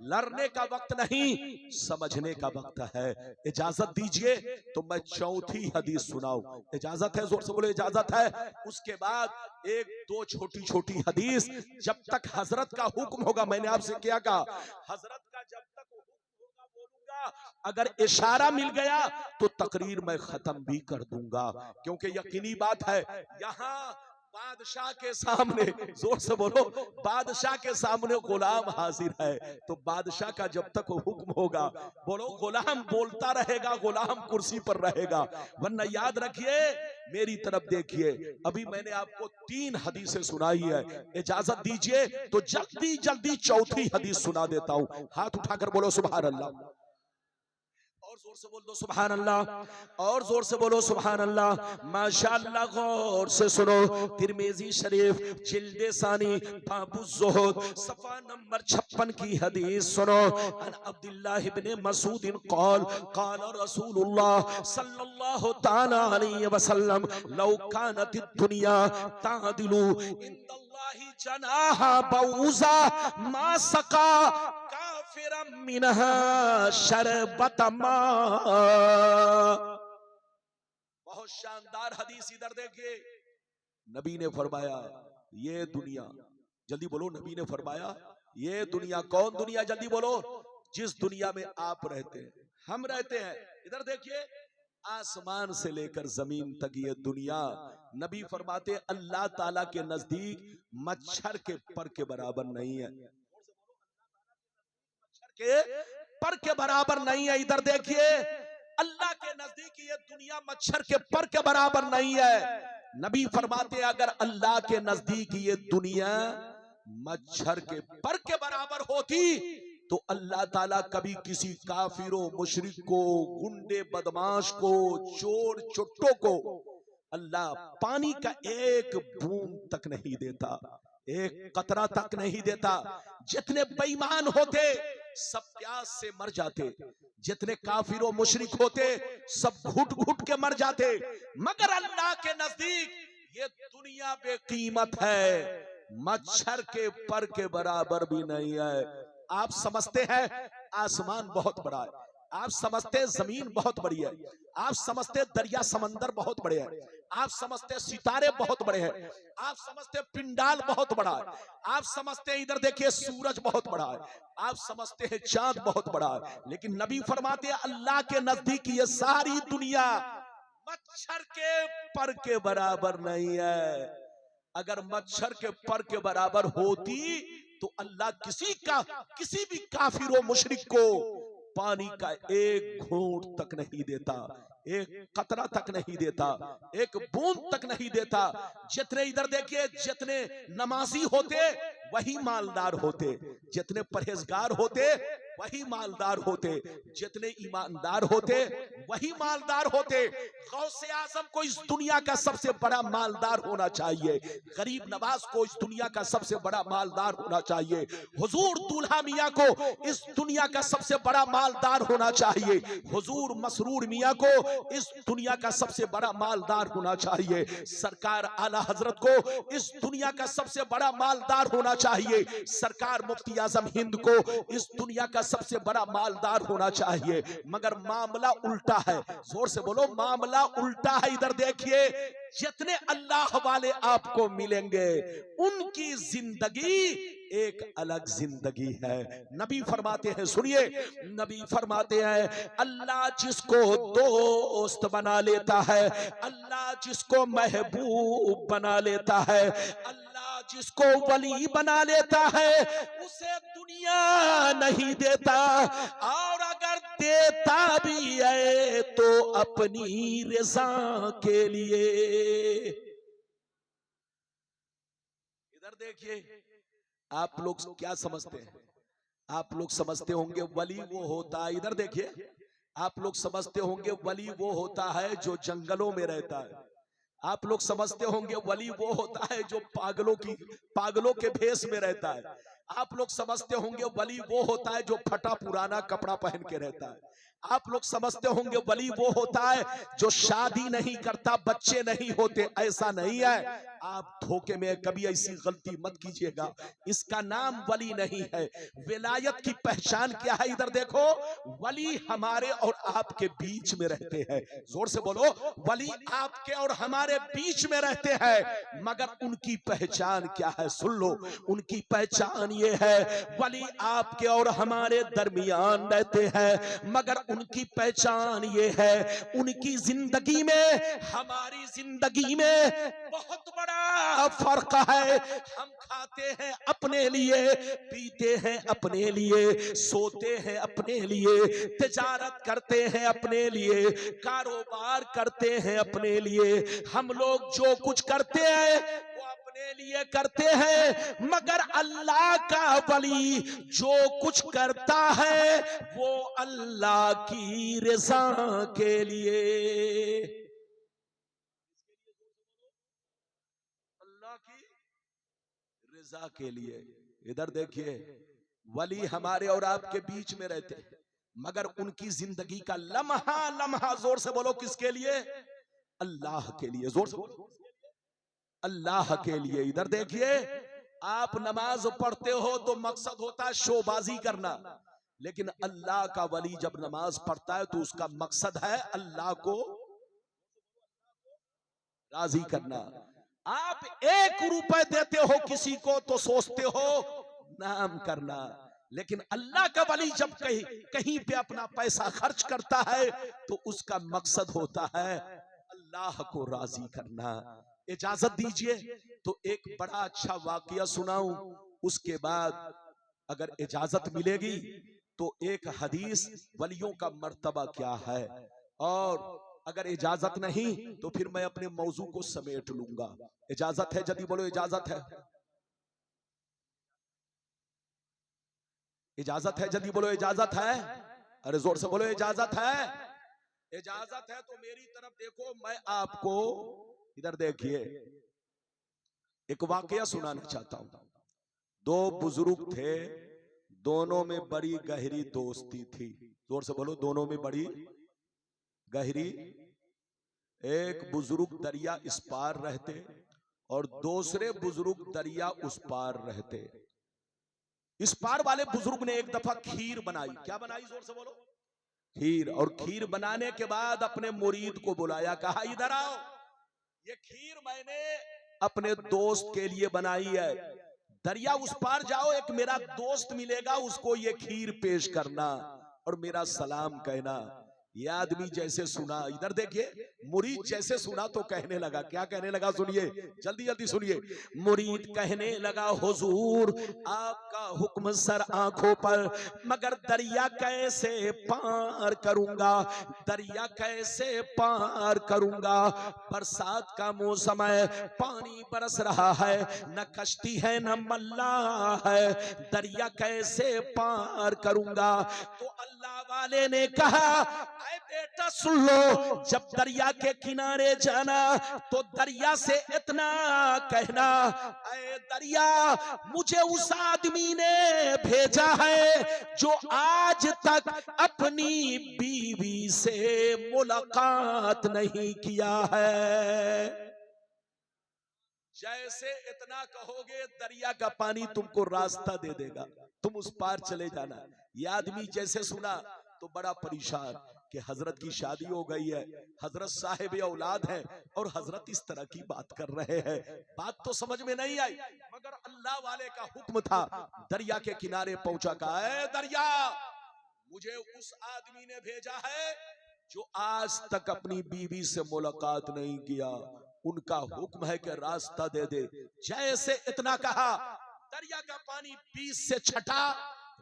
लड़ने का वक्त नहीं, समझने का वक्त है। इजाजत दीजिए तो मैं चौथी हदीस सुनाऊं। इजाजत है? जोर से बोले इजाजत है। उसके बाद एक दो छोटी छोटी हदीस, जब तक हजरत का हुक्म होगा। मैंने आपसे क्या कहा? हजरत का जब तक हुक्म होगा बोलूंगा, अगर इशारा मिल गया तो तकरीर मैं खत्म भी कर दूंगा, क्योंकि यकीनी बात है यहां बादशाह के सामने, जोर से बोलो, बादशाह के सामने गुलाम हाजिर है। तो बादशाह का जब तक हुक्म होगा, बोलो, गुलाम बोलता रहेगा, गुलाम कुर्सी पर रहेगा। वरना याद रखिए, मेरी तरफ देखिए, अभी मैंने आपको 3 हदीसें सुनाई है। इजाजत दीजिए तो जल्दी जल्दी चौथी हदीस सुना देता हूं। हाथ उठाकर बोलो सुभान अल्लाह, और जोर से बोल दो सुभान अल्लाह, और जोर से बोलो सुभान अल्लाह। माशाअल्लाह, गौर से सुनो। तिरमिजी शरीफ जिल्दे सानी बाबु ज़ुहद सफा नंबर 56 की हदीस सुनो। अन अब्दुल्लाह इब्न मसूद क़ाल क़ाल रसूलुल्लाह सल्लल्लाहु तआला अलैहि वसल्लम लौ कानत दुनिया तादिलु इंदल्लाहि जनाहा बऊज़ा मा सका काफिरम मिनहा शरबतमा। बहुत शानदार हदीस, इधर देखिए। नबी ने फरमाया ये दुनिया, जल्दी बोलो, नबी ने फरमाया ये दुनिया, कौन दुनिया? जल्दी बोलो। जिस दुनिया में आप रहते हैं, हम रहते हैं। इधर देखिए, आसमान से लेकर जमीन तक ये दुनिया, नबी फरमाते अल्लाह ताला के नजदीक मच्छर के पर के बराबर नहीं है। के पर के बराबर नहीं है। इधर देखिए, अल्लाह के नजदीक ये दुनिया मच्छर के पर के बराबर नहीं है। नबी फरमाते अगर अल्लाह के नजदीक ये दुनिया मच्छर के पर के बराबर होती तो अल्लाह ताला कभी किसी काफिरों, मुशरिक को, गुंडे बदमाश को, चोर चुट्टों को अल्लाह पानी का एक बूंद तक नहीं देता, एक कतरा तक नहीं देता। जितने बेईमान होते सब प्यास से मर जाते, जितने काफिर और मुशरिक होते सब घुट घुट के मर जाते, मगर अल्लाह के नजदीक ये दुनिया बेकीमत है, मच्छर के पर के बराबर भी नहीं है। आप समझते हैं आसमान बहुत बड़ा है, आप समझते जमीन बहुत बड़ी है, आप समझते दरिया समंदर बहुत बड़े हैं, आप समझते सितारे बहुत बड़े हैं, आप समझते पिंडाल बहुत बड़ा है, आप समझते इधर देखिए सूरज बहुत बड़ा है, आप समझते हैं चांद बहुत बड़ा है, लेकिन नबी फरमाते हैं अल्लाह के नजदीक ये सारी दुनिया मच्छर के पर के बराबर नहीं है। अगर मच्छर के पर के बराबर होती तो अल्लाह किसी भी काफिर और मुशरिक को पानी का एक घूंट तक नहीं देता, एक कतरा तक नहीं देता, एक बूंद तक नहीं देता। जितने इधर देखिए, जितने नमाजी होते वही मालदार होते, जितने परहेजगार होते वही मालदार होते, जितने ईमानदार होते वही मालदार होते। गौसे आजम को इस दुनिया का सबसे बड़ा मालदार होना चाहिए, गरीब नवाज को इस दुनिया का सबसे बड़ा मालदार होना चाहिए, हुजूर दूल्हा मियाँ को इस दुनिया का सबसे बड़ा मालदार होना चाहिए, हुजूर मसरूर मियाँ को इस दुनिया का सबसे बड़ा मालदार होना चाहिए, सरकार आला हजरत को इस दुनिया का सबसे बड़ा मालदार होना चाहिए, सरकार मुफ्ती आजम हिंद को इस दुनिया का सबसे बड़ा मालदार होना चाहिए। मगर मामला उल्टा है, जोर से बोलो, मामला उल्टा है। इधर देखिए, जितने अल्लाह वाले आपको मिलेंगे उनकी जिंदगी एक अलग जिंदगी है। नबी फरमाते हैं, सुनिए, नबी फरमाते हैं अल्लाह जिसको दोस्त बना लेता है, अल्लाह जिसको महबूब बना लेता है, अल्लाह जिसको वली बना लेता है उसे दुनिया नहीं देता, और अगर देता भी है तो अपनी रज़ा के लिए। इधर देखिए, आप लोग क्या समझते हैं? आप लोग समझते होंगे वली वो होता है, इधर देखिए, आप लोग समझते होंगे वली वो होता है जो जंगलों में रहता है, आप लोग समझते होंगे वली वो होता है जो पागलों के भेष में रहता है, आप लोग समझते होंगे वली वो होता है जो फटा पुराना कपड़ा पहन के रहता है, आप लोग समझते होंगे वली वो होता है जो शादी नहीं करता, बच्चे नहीं होते, ऐसा नहीं है। आप धोखे में कभी ऐसी गलती मत कीजिएगा, इसका नाम वली नहीं है। विलायत की पहचान क्या है? इधर देखो, वली हमारे और आपके बीच में रहते हैं। जोर से बोलो, वली आपके और हमारे बीच में रहते हैं, मगर उनकी पहचान क्या है? सुन लो, उनकी पहचान ये है, वली आपके और हमारे दरमियान रहते हैं, मगर उनकी पहचान ये है, उनकी जिंदगी में हमारी जिंदगी में बहुत बड़ा फर्क है। हम खाते हैं अपने लिए, पीते हैं अपने लिए, सोते हैं अपने लिए, तिजारत करते हैं अपने लिए, कारोबार करते हैं अपने लिए। हम लोग जो कुछ करते हैं वो अपने लिए करते हैं, मगर अल्लाह का वली जो कुछ करता है वो अल्लाह की रज़ा के लिए, अल्लाह की रज़ा के लिए। इधर देखिए, वली हमारे और आपके बीच में रहते हैं, मगर उनकी जिंदगी का लम्हा लम्हा, जोर से बोलो, किसके लिए? अल्लाह के लिए। जोर से बोलो, अल्लाह के लिए। इधर देखिए, आप नमाज पढ़ते हो तो मकसद होता है शोबाजी करना, लेकिन अल्लाह का वली जब नमाज पढ़ता है तो उसका मकसद है अल्लाह को राजी करना। आप 1 रुपए देते हो किसी को तो सोचते हो नाम करना, लेकिन अल्लाह का वली जब कहीं कहीं पे अपना पैसा खर्च करता है तो उसका मकसद होता है अल्लाह को राजी करना। इजाजत दीजिए तो एक बड़ा अच्छा वाकया सुनाऊं, उसके बाद अगर इजाजत मिलेगी तो एक हदीस वलियों का मर्तबा क्या है, और अगर इजाजत नहीं तो फिर मैं अपने मौजू को समेट लूंगा। इजाजत है? जल्दी बोलो, इजाजत है? इजाजत है? जल्दी बोलो, इजाजत है? अरे जोर से बोलो, इजाजत है? इजाजत है तो मेरी तरफ देखो, मैं आपको इधर देखिए एक वाकया सुनाना चाहता हूं। 2 बुजुर्ग थे, दोनों में बड़ी गहरी दोस्ती थी। जोर से बोलो, दोनों में बड़ी गहरी। एक बुजुर्ग दरिया इस पार रहते और दूसरे बुजुर्ग दरिया उस पार रहते। इस पार वाले बुजुर्ग ने एक दफा खीर बनाई। क्या बनाई? जोर से बोलो, खीर। और खीर बनाने के बाद अपने मुरीद को बुलाया, कहा इधर आओ, ये खीर मैंने अपने दोस्त के लिए बनाई है, दरिया उस पार जाओ, एक मेरा दोस्त मिलेगा, उसको ये खीर पेश करना और मेरा सलाम कहना। ये आदमी जैसे सुना, इधर देखिए, मुरीद जैसे सुना तो कहने लगा, क्या कहने लगा? सुनिए, जल्दी जल्दी सुनिए। मुरीद कहने लगा, हुजूर आपका हुक्म सर आंखों पर, मगर दरिया कैसे पार करूंगा? दरिया कैसे पार करूंगा? बरसात का मौसम है, पानी बरस रहा है, न कश्ती है न मल्ला है, दरिया कैसे पार करूंगा? तो अल्लाह वाले ने कहा, ऐ बेटा सुन लो, जब दरिया के किनारे जाना तो दरिया से इतना कहना, ऐ दरिया, मुझे उस आदमी ने भेजा है जो आज तक अपनी बीवी से मुलाकात नहीं किया है। जैसे इतना कहोगे दरिया का पानी तुमको रास्ता दे देगा, तुम उस पार चले जाना। ये आदमी जैसे सुना तो बड़ा परेशान कि हजरत की शादी हो गई है, हजरत साहिब औलाद है और हजरत इस तरह की बात कर रहे हैं। बात तो समझ में नहीं आई, मगर अल्लाह वाले का हुक्म था। दरिया के किनारे पहुंचा, कहा, ऐ दरिया, मुझे उस आदमी ने भेजा है जो आज तक अपनी बीवी से मुलाकात नहीं किया, उनका हुक्म है कि रास्ता दे दे। जैसे इतना कहा, दरिया का पानी 20 से छटा,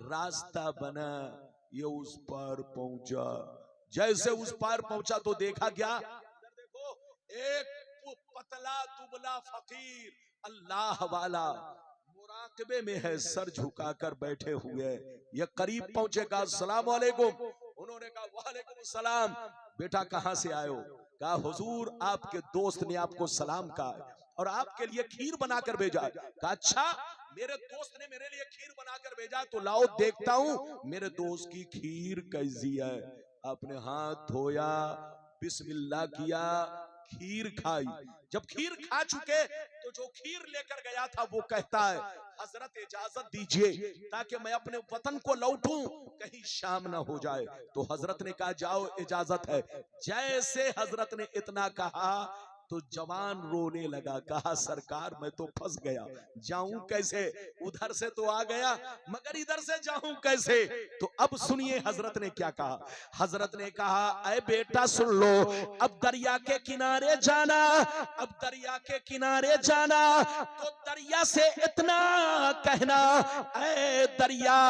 रास्ता बना, ये उस पार पहुंचा। जैसे उस पार पहुंचा तो देखा क्या? देखो, एक पतला दुबला फकीर अल्लाह वाला मुराकबे में है, सर झुकाकर बैठे हुए। ये करीब पहुंचेगा, अस्सलाम वालेकुम। उन्होंने कहा, वालेकुम सलाम। बेटा कहां से आए हो? कहा, हुजूर आपके दोस्त ने आपको सलाम कहा और आपके लिए खीर बनाकर भेजा। कहा, अच्छा, मेरे दोस्त ने मेरे लिए खीर बनाकर भेजा, तो लाओ देखता हूं मेरे दोस्त की खीर कैसी है। आपने हाथ धोया, बिस्मिल्लाह किया, खीर खाई। जब खीर खा चुके तो जो खीर लेकर गया था वो कहता है, हजरत इजाजत दीजिए ताकि मैं अपने वतन को लौटूं, कहीं शाम ना हो जाए। तो हजरत ने कहा जाओ, इजाजत है। जैसे हजरत ने इतना कहा तो जवान रोने लगा, कहा सरकार मैं तो फंस गया, जाऊं कैसे? उधर से तो आ गया मगर इधर से जाऊं कैसे? तो अब सुनिए हजरत ने क्या कहा। हजरत ने कहा, अरे बेटा सुन लो, अब दरिया के किनारे जाना, अब दरिया के किनारे जाना तो दरिया से इतना कहना, ऐ दरिया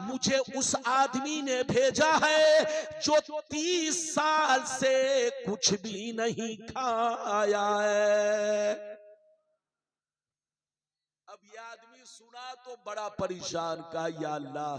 मुझे उस आदमी ने भेजा है जो 30 साल से कुछ भी नहीं खाया है। अब ये आदमी सुना तो बड़ा परेशान, का या अल्लाह,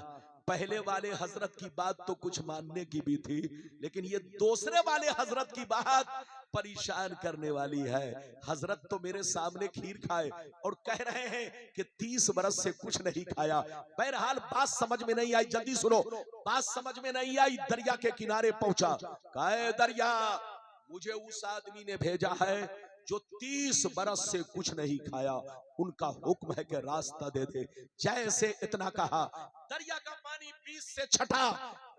पहले वाले हजरत की बात तो कुछ मानने की भी थी, लेकिन ये दूसरे वाले हजरत की बात परेशान करने वाली है। हजरत तो मेरे सामने खीर खाए और कह रहे हैं कि 30 बरस से कुछ नहीं खाया। बहरहाल बात समझ में नहीं आई, जल्दी सुनो, बात समझ में नहीं आई। दरिया के किनारे पहुंचा, कहे दरिया मुझे उस आदमी ने भेजा है जो 30 बरस से कुछ नहीं खाया, उनका हुक्म है कि रास्ता दे दे। जैसे इतना कहा, दरिया का पानी 20 से छटा,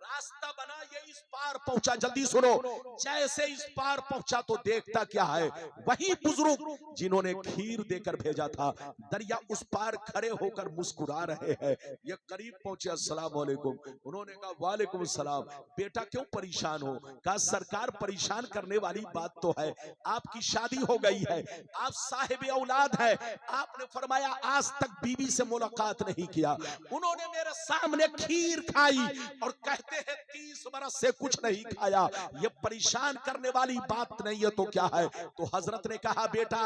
रास्ता बना, ये इस पार पहुंचा। जल्दी सुनो, जैसे इस पार पहुंचा तो देखता क्या है, वही बुजुर्ग जिन्होंने खीर देकर भेजा था, दरिया उस पार खड़े होकर मुस्कुरा रहे हैं। ये करीब पहुंचे, अस्सलाम वालेकुम। उन्होंने कहा वालेकुम सलाम। बेटा क्यों परेशान हो? कहा सरकार परेशान करने वाली बात तो है, आपकी शादी हो गई है, आप साहिब औलाद है, आपने फरमाया आज तक बीवी से मुलाकात नहीं किया। उन्होंने मेरे सामने खीर खाई और कहते हैं 30 बरस से कुछ नहीं खाया, ये परेशान करने वाली बात नहीं है तो क्या है? तो हजरत ने कहा बेटा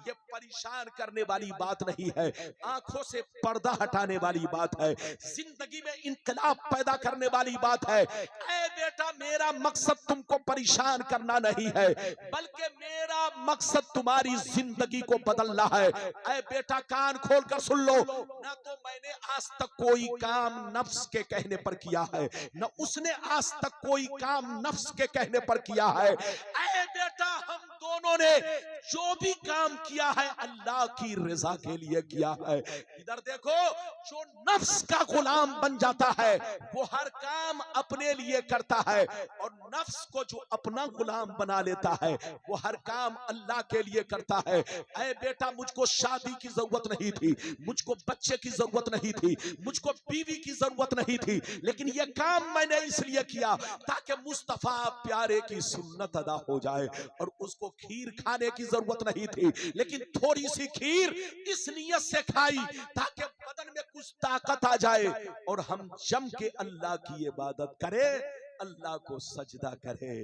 ये परेशान करने वाली बात नहीं है, आंखों से पर्दा हटाने वाली बात है, जिंदगी में इनकलाब पैदा करने वाली बात है। ऐ बेटा मेरा मकसद तुमको परेशान करना नहीं है, बल्कि मेरा मकसद तुम्हारी जिंदगी को बदलना है। ऐ बेटा कान खोल कर सुन लो, ना तो मैंने आज तक कोई काम नफ्स के कहने पर किया है, न उसने आज तक कोई काम नफ्स के कहने पर किया है। ऐ बेटा हम दोनों ने जो भी काम किया है अल्लाह की रजा के लिए किया है। इधर देखो, जो नफ्स का गुलाम बन जाता है वो हर काम अपने लिए करता है, और नफ्स को जो अपना गुलाम बना लेता है वो हर काम अल्लाह के लिए करता है। ऐ बेटा मुझको शादी की जरूरत नहीं थी, मुझको बच्चे की जरूरत नहीं थी, मुझको बीवी की जरूरत नहीं थी, लेकिन यह काम मैंने इसलिए किया ताकि मुस्तफा प्यारे की सुन्नत अदा हो जाए। और उसको खीर खाने की जरूरत नहीं थी, लेकिन थोड़ी सी खीर इस नियत से खाई ताकि बदन में कुछ ताकत आ जाए और हम जम के अल्लाह की इबादत करें, अल्लाह को सजदा करे।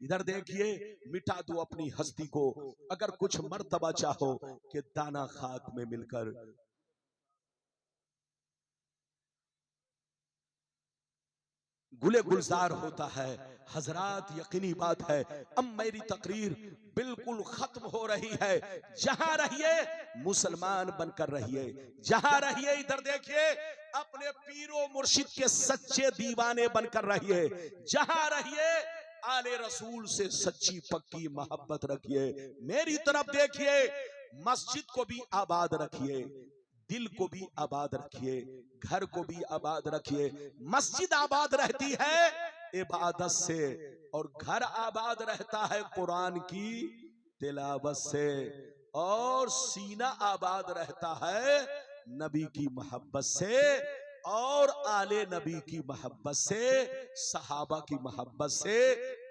इधर देखिए, मिटा दो अपनी हस्ती को, अगर कुछ मर्तबा चाहो कि दाना खाक में मिलकर गुले गुलजार होता है। हजरात यकीनी बात है, अब मेरी तकरीर बिल्कुल खत्म हो रही है। जहां रहिए मुसलमान बनकर रहिए, जहां रहिए इधर देखिए अपने पीरो मुर्शिद के सच्चे दीवाने बनकर रहिए, जहां रहिए आले रसूल से सच्ची पक्की मोहब्बत रखिए। मेरी तरफ देखिए, मस्जिद को भी आबाद रखिए, दिल को भी आबाद रखिए, घर को भी आबाद रखिए। मस्जिद आबाद रहती है इबादत से, और घर आबाद रहता है कुरान की तिलावत से, और सीना आबाद रहता है नबी की मोहब्बत से, और आले नबी की मोहब्बत से, सहाबा की मोहब्बत से,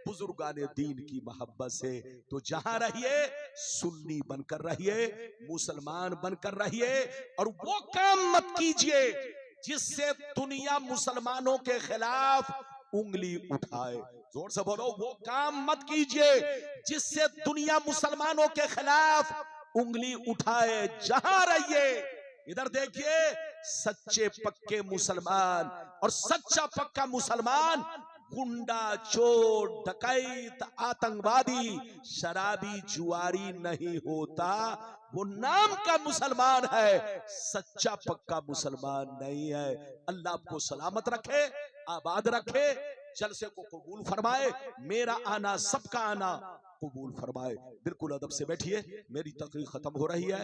बुजुर्गाने दीन की मोहब्बत से। तो जहां रहिए सुन्नी बनकर रहिए, मुसलमान बनकर रहिए, और वो काम मत कीजिए जिससे दुनिया मुसलमानों के खिलाफ उंगली उठाए। जोर से बोलो, वो काम मत कीजिए जिससे दुनिया मुसलमानों के खिलाफ उंगली उठाए। जहां रहिए इधर देखिए, सच्चे पक्के मुसलमान, और सच्चा पक्का मुसलमान गुंडा, चोर, डकैत, आतंकवादी, शराबी, जुआरी नहीं होता। वो नाम का मुसलमान है, सच्चा पक्का मुसलमान नहीं है। अल्लाह आपको सलामत रखे, आबाद रखे। जलसे को कबूल फरमाए, मेरा आना सबका आना कबूल फरमाए। बिल्कुल अदब से बैठिए, मेरी तकरीर खत्म हो रही है।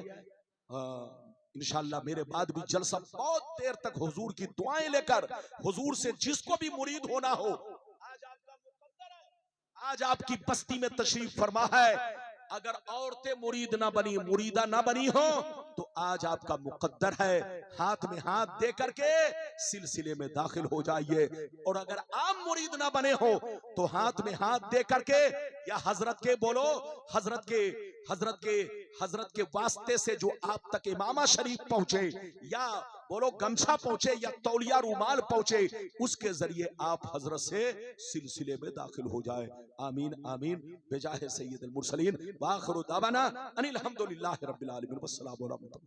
इंशाअल्लाह मेरे बाद भी जलसा बहुत देर तक हुजूर की दुआएं लेकर, हुजूर से जिसको भी मुरीद होना हो, आज आपका मुकद्दर है, आज आपकी बस्ती में तशरीफ फरमा है। अगर औरतें मुरीद ना बनी, मुरीदा ना बनी हो, तो आज आपका मुकद्दर है, हाथ में हाथ दे करके सिलसिले में दाखिल हो जाइए। और अगर आप मुरीद ना बने हो तो हाथ में हाथ दे करके या हजरत के बोलो, हजरत के वास्ते से जो आप तक इमामा शरीफ पहुंचे, या बोलो गमछा पहुंचे, या तौलिया रुमाल पहुंचे, उसके जरिए आप हजरत से सिलसिले में दाखिल हो जाए। आमीन आमीन बेजाहे सय्यदुल मुरसलीन व आखिरु दावाना अनिल हम्दुलिल्लाहि रब्बिल आलमीन। वस्सलामु अलैकुम।